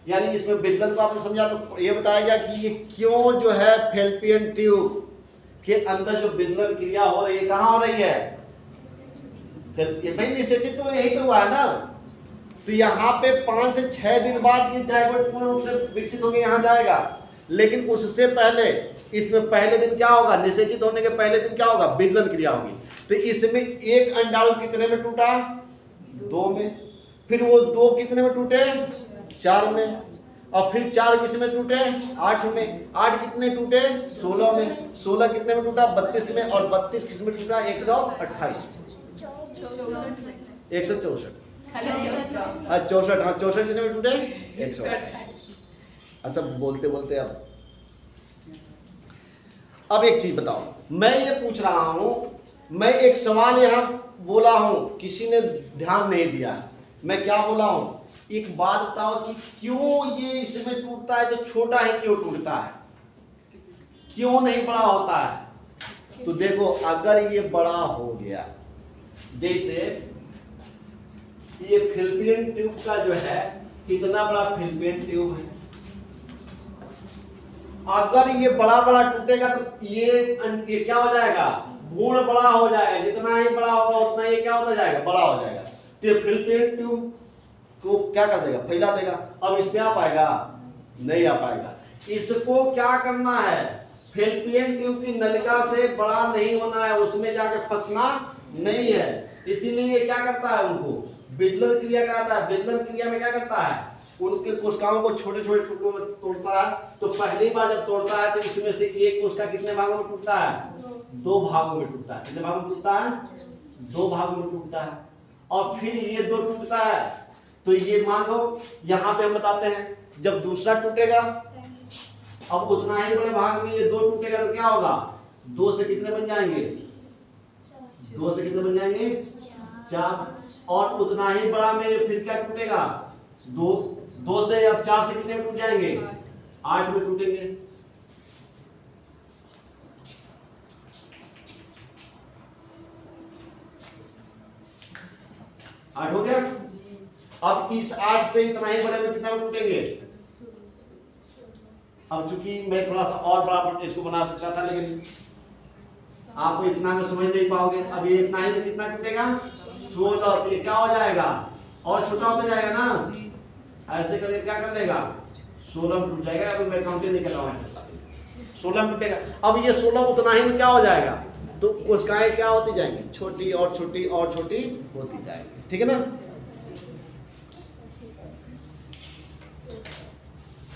यानी इसमें विदलन को आपने समझा, तो ये बताया गया कि ये क्यों जो है फैलोपियन ट्यूब के अंदर जो विदलन क्रिया हो रही है, कहाँ हो रही है? भाई निषेचित तो यही तो हुआ है ना। तो यहाँ पे 5 से 6 दिन बाद ये जायगोट पूर्ण रूप से विकसित होकर यहाँ जाएगा, लेकिन उससे पहले इसमें पहले दिन क्या होगा? निषेचित होने के पहले दिन क्या होगा? विदलन क्रिया होगी। तो इसमें एक अंडाणु कितने में टूटा? 2 में। फिर वो 2 कितने में टूटे? 4 में। और फिर 4 किस में टूटे? 8 में। 8 कितने टूटे? 16 में। 16 कितने में टूटा? 32 में। और 32 किस में टूटा? 128 164। हाँ 64, हाँ 64 कितने में टूटे? 128। अच्छा बोलते बोलते अब एक चीज बताओ, मैं ये पूछ रहा हूं, मैं एक सवाल यहां बोला हूं, किसी ने ध्यान नहीं दिया। मैं क्या बोला हूं? एक बात बताओ कि क्यों ये इसमें टूटता है, जो छोटा है क्यों टूटता है? क्यों नहीं बड़ा होता है? तो देखो, अगर ये बड़ा हो गया, जैसे ये फिलिपियन ट्यूब का जो है कितना बड़ा फिलिपियन ट्यूब है, अगर ये बड़ा बड़ा टूटेगा तो ये क्या हो जाएगा? गुण बड़ा हो जाएगा। जितना ही बड़ा होगा उतना ये क्या होता जाएगा? बड़ा हो जाएगा। तो फिलिपियन ट्यूब को क्या कर देगा? फैला देगा। अब इस पे आ पाएगा? नहीं आ पाएगा। इसको क्या करना है? फिलिपियन ट्यूब की नलिका से बड़ा नहीं होना है, उसमें जाके फंसना नहीं है। इसीलिए ये क्या करता है? उनको विदलन क्रिया कराता है। विदलन क्रिया में क्या करता है? उनके कोशिकाओं को छोटे छोटे टुकड़ों में तोड़ता है। तो पहली बार जब तोड़ता है तो इसमें से एक कोशिका कितने भागों में टूटता है? 2 भागों में टूटता है। कितने भागों में टूटता है? 2 भागों में टूटता है। और फिर ये 2 टूटता है, तो ये मान लो यहाँ पे हम बताते हैं, जब दूसरा टूटेगा अब उतना ही बड़े भाग में ये 2 टूटेगा तो क्या होगा? 2 से कितने बन जाएंगे? 2 से कितने बन जाएंगे? 4। और उतना ही बड़ा में फिर क्या टूटेगा? 2 से अब 4 से कितने में टूट जाएंगे? 8 में टूटेंगे। आठ हो गया। अब इस 8 से इतना ही बड़े में कितना में टूटेंगे? अब चूंकि मैं थोड़ा सा और बड़ा इसको बना सकता था, लेकिन आप इतना में समझ नहीं पाओगे। अब ये इतना ही में कितना टूटेगा? 16। ये क्या हो जाएगा? और छोटा होता जाएगा ना। ऐसे करके क्या कर लेगा? 16 में टूट जाएगा। अब मैं काउंटिंग नहीं कर रहा हूँ, 16 में टूटेगा। अब ये 16 उतना ही में क्या हो जाएगा? तो कोशिकाएं क्या होती जाएंगी? छोटी और छोटी और छोटी होती जाएंगी। ठीक है ना।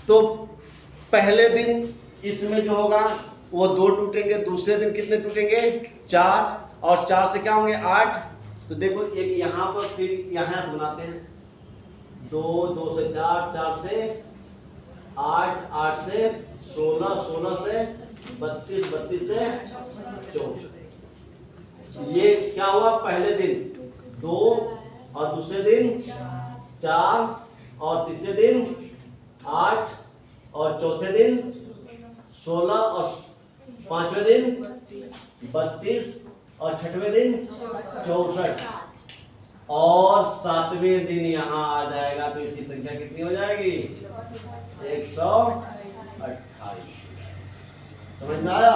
तो पहले दिन इसमें जो होगा वो 2 टूटेंगे, दूसरे दिन कितने टूटेंगे? 4। और 4 से क्या होंगे? 8। तो देखो एक यहाँ पर, फिर यहाँ से बनाते हैं 2, 2 से 4, 4 से 8, 8 से 16, 16 से 32, 32 से 64। ये क्या हुआ? पहले दिन 2 और दूसरे दिन 4 और तीसरे दिन 8 और चौथे दिन 16 और पांचवें दिन 32 और छठवें दिन 64 और सातवें दिन यहाँ आ जाएगा तो इसकी संख्या कितनी हो जाएगी? 128। समझ में आया?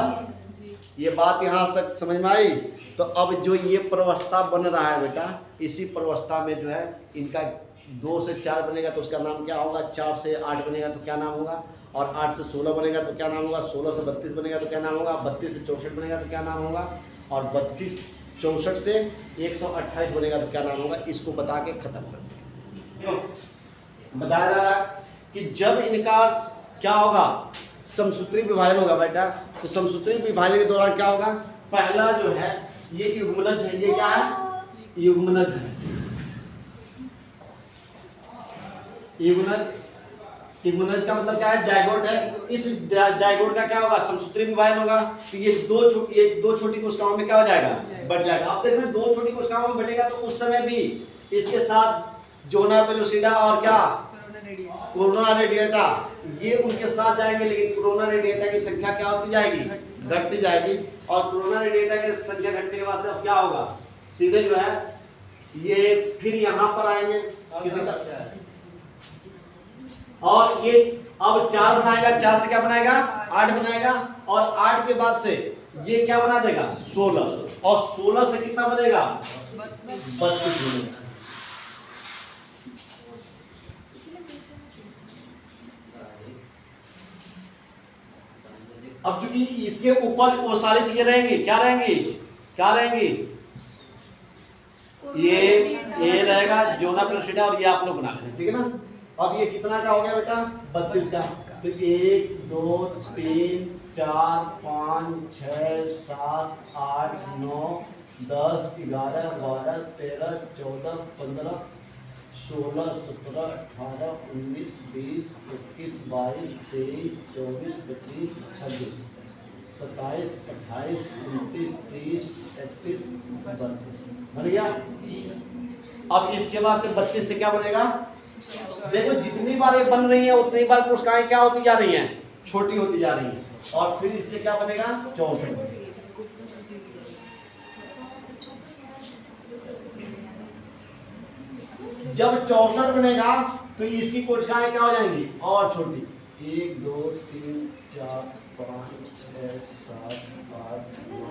ये बात यहाँ तक समझ में आई? तो अब जो ये प्रवस्था बन रहा है बेटा, इसी प्रवस्था में जो है इनका 2 से 4 बनेगा तो उसका नाम क्या होगा? 4 से 8 बनेगा तो क्या नाम होगा? और 8 से 16 बनेगा तो क्या नाम होगा? 16 से 32 बनेगा तो क्या नाम होगा? 32 से 64 बनेगा तो क्या नाम होगा? और 32 64 से 128 बनेगा तो क्या नाम होगा? इसको बता के खत्म कर दो। बताया जा रहा है कि जब इनका क्या होगा? समसूत्री विभाजन होगा बेटा। तो समसूत्री विभाजन के दौरान क्या होगा? पहला जो है ये युग्मनज है। ये क्या है? युग्मनज है। युग्मनज का मतलब क्या है? जायगोट है। इस जायगोट का क्या होगा? समसूत्री विभाजन होगा। तो ये दो छोटी कोशिकाओं में क्या हो जाएगा? बढ़ जाएगा। अब देखना 2 छोटी कोशिकाओं में बढ़ेगा तो उस समय भी इसके साथ जोना पेलुसिडा और क्या कोरोना रेडिएटा ये उनके साथ जाएंगे, लेकिन कोरोना रेडिएटा की संख्या क्या होती जाएगी? घटती जाएगी। और कोरोना रेडिएटा की संख्या घटने के बाद अब क्या होगा? सीधे जो है ये फिर यहाँ पर आएंगे किसी का, और ये अब 4 बनाएगा। 4 से क्या बनाएगा? 8 बनाएगा। और 8 के बाद से ये क्या बना देगा? 16। और 16 से कितना बनेगा? 32 बनेगा। अब चूंकि इसके ऊपर वो सारी चीजें रहेंगी, क्या रहेंगी? क्या रहेंगी? ये रहेगा जोना पेलुसिडा और ये आप लोग बना लें, ठीक है ना? अब ये कितना का हो गया बेटा? 32 का। तो 1 2 3 4 5 6 7 8 9 10 11 12 13 14 15 16 17 18 19 20 21 22 23 24 25 26 27 28 29 30 31 32 बन गया। अब इसके बाद से 32 से क्या बनेगा? देखो जितनी बार ये बन रही है उतनी बार कोशिकाएं क्या होती जा रही हैं? छोटी होती जा रही हैं। और फिर इससे क्या बनेगा? 64। जब 64 बनेगा तो इसकी कोशिकाएं क्या हो जाएंगी? और छोटी। 1 2 3 4 5 6 7 8 9।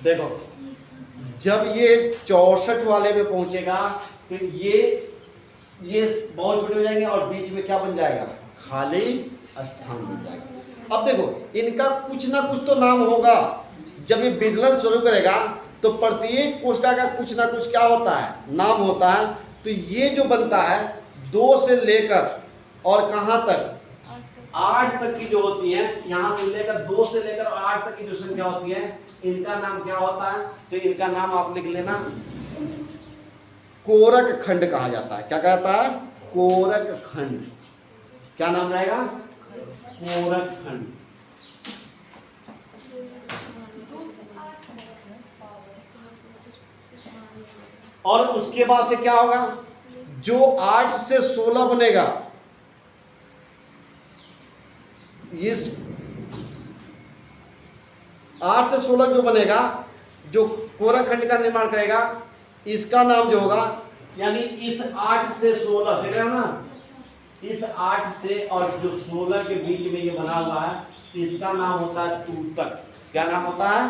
देखो जब ये 64 वाले में पहुंचेगा तो ये बहुत छोटे हो जाएंगे और बीच में क्या बन जाएगा? खाली स्थान बन जाएगा। अब देखो इनका कुछ ना कुछ तो नाम होगा। जब ये विदलन शुरू करेगा तो प्रत्येक कोशिका का कुछ ना कुछ क्या होता है? नाम होता है। तो ये जो बनता है 2 से लेकर और कहाँ तक? 8 तक की जो होती है, यहाँ से लेकर 2 से लेकर 8 तक की जो संख्या होती है, इनका नाम क्या होता है? तो इनका नाम आप लिख लेना, कोरक खंड कहा जाता है। क्या कहता है? कोरक खंड। क्या नाम रहेगा? कोरक खंड। और उसके बाद से क्या होगा? जो 8 से 16 बनेगा, इस 8 से 16 जो बनेगा, जो कोरक खंड का निर्माण करेगा, इसका नाम जो होगा, यानी इस 8 से 16 देख रहे हो ना, इस 8 से और जो 16 के बीच में ये बना हुआ है, इसका नाम होता है तूतक। क्या नाम होता है?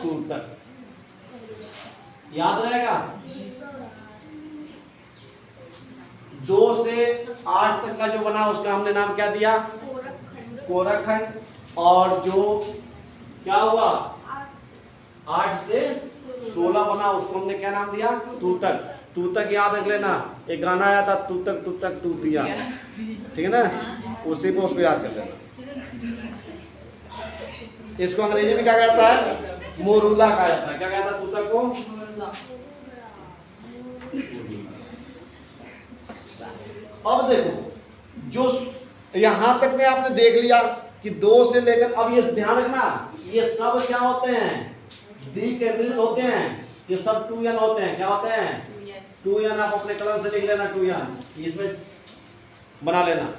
तूतक। याद रहेगा? 2 से 8 तक का जो बना उसका हमने नाम क्या दिया? कोरखखंड। और जो क्या हुआ 8 से 16 बना उसको हमने क्या नाम दिया? तूतक। तूतक याद रख लेना, एक गाना आया था तूतक तूतक तूतिया, ठीक है ना, उसी को उसको याद कर लेना। इसको अंग्रेजी में क्या कहता है? मोरूला कहा जाता है। क्या कहता है तूतक को? अब देखो जो यहां तक में आपने देख लिया कि 2 से लेकर, अब ये ध्यान रखना ये सब क्या होते हैं? द्विकेंद्रित होते हैं, ये सब 2n होते हैं। क्या होते हैं? 2n। आप अपने कलम से लिख लेना 2n, इसमें बना लेना।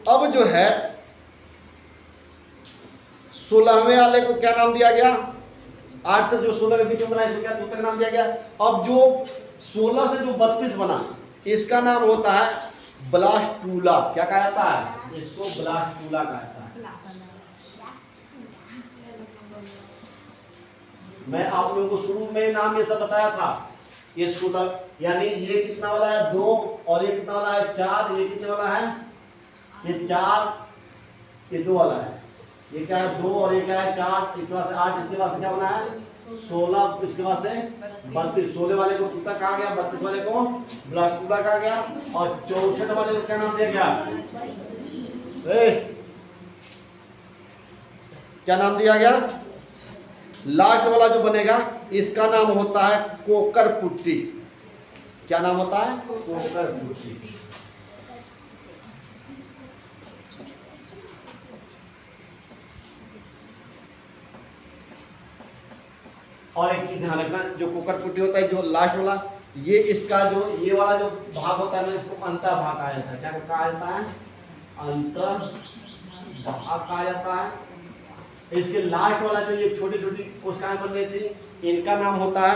अब जो है 16वें वाले को क्या नाम दिया गया? 8 से जो 16 के बीच में बना इसको क्या तूतक नाम दिया गया। अब जो 16 से जो 32 बना इसका नाम होता है ब्लास्टूला। क्या कहा जाता है? इसको ब्लास्टूला कहा जाता है। मैं आप लोगों को शुरू में नाम ये सब बताया था। ये 16 यानी ये कितना वाला है? 2 और ये कितना वाला है? 4। ये कितने वाला है? ये 4, ये 2 वाला है। ये क्या है? 2 और ये क्या है? 4। इसके बाद से 8, इसके बाद से क्या बना है? 16, इसके बाद से 32। 16 वाले को तूतक कहा गया, 32 वाले को ब्लास्टूला कहा गया, और 64 वाले को क्या नाम दिया गया? क्या नाम दिया गया? लास्ट वाला जो बनेगा इसका नाम होता है कोकर पुट्टी। क्या नाम होता है? कोकर पुट्टी। और एक चीज ध्यान रखना, जो कोकर पुट्टी होता है जो लास्ट वाला, ये इसका जो ये वाला जो भाग होता है ना इसको अंतः भाग कहा जाता है। क्या कहा जाता है? अंतः भाग कहा जाता है। इसके लास्ट वाला जो ये छोटी छोटी कोशिकाएं बन रही थी इनका नाम होता है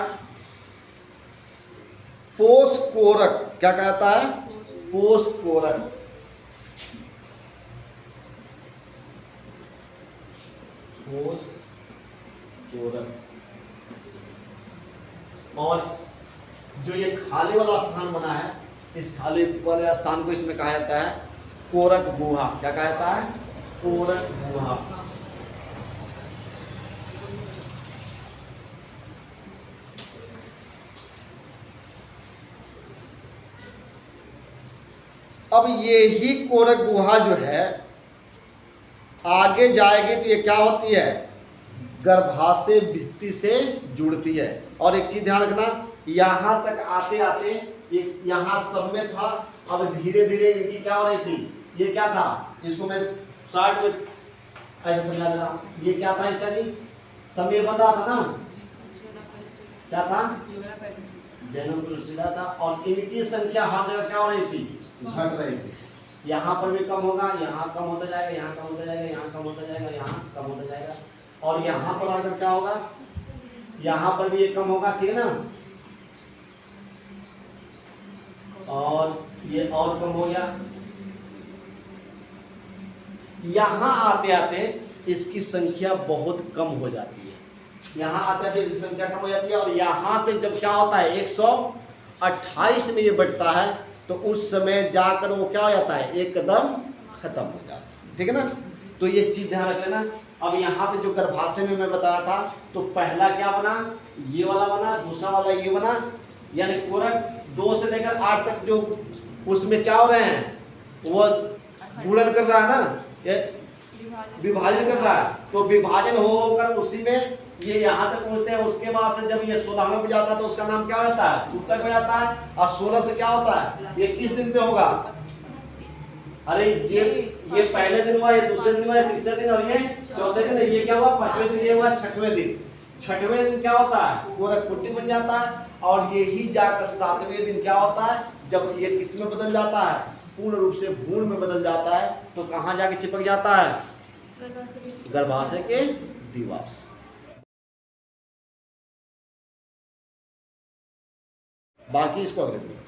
पोषकोरक। क्या कहता है? पोषकोरक। पोषकोरक। और जो ये खाली वाला स्थान बना है इस खाली वाले स्थान को इसमें कहा जाता है कोरक गुहा। क्या कहा जाता है? कोरक गुहा। अब ये ही कोरक गुहा जो है आगे जाएगी तो ये क्या होती है? गर्भाशय भित्ति से जुड़ती है। और एक चीज ध्यान रखना, यहाँ तक आते आते ये यहाँ सब में था, अब धीरे धीरे इनकी क्या हो रही थी? ये क्या था? इसको मैं 60 में ऐसे समझा देना। ये क्या था? इसका नहीं समय बन रहा था ना, क्या था? जननकोशिका था। और इनकी संख्या हर जगह क्या हो रही थी? घट रही थी। यहाँ पर भी कम होगा, यहाँ कम होता जाएगा, यहाँ कम होता जाएगा, यहाँ कम होता जाएगा, यहाँ कम होता जाएगा, और यहाँ पर आकर क्या होगा? यहाँ पर भी ये कम होगा, ठीक है ना, और ये और कम हो गया। यहाँ आते आते इसकी संख्या बहुत कम हो जाती है। यहाँ आते आते इसकी संख्या कम हो जाती है, और यहाँ से जब क्या होता है 128 में ये बढ़ता है तो उस समय जाकर वो क्या हो जाता है? एकदम खत्म हो जाता है, ठीक है ना। तो ये चीज ध्यान रख लेना। अब यहाँ पे जो गर्भाशय में मैं बताया था तो पहला क्या बना? ये वाला बना, दूसरा वाला ये बना, यानी कोरक 2 से लेकर 8 तक जो उसमें क्या हो रहे हैं? वो गुणन कर रहा है ना, ये विभाजन कर रहा है। तो विभाजन होकर उसी में ये यहाँ तक पहुँचते हैं। उसके बाद से जब ये 16वें पे जाता है तो उसका नाम क्या हो जाता है? तूतक हो जाता है। और 16 से क्या होता है? ये किस दिन पे होगा? अरे ये पहले दिन हुआ, ये दूसरे दिन हुआ, ये तीसरे दिन, और ये चौथे दिन। ये क्या हुआ? 5वें दिन, ये हुआ 6वें दिन। 6वें दिन क्या होता है? कोरक पुट्टी बन जाता है। और ये ही जाकर 7वें दिन क्या होता है? जब ये किस में बदल जाता है? पूर्ण रूप से भ्रूण में बदल जाता है। तो कहाँ जाके चिपक जाता है? गर्भाशय के दीवार से। बाकी इसको अगले दिन बताएं।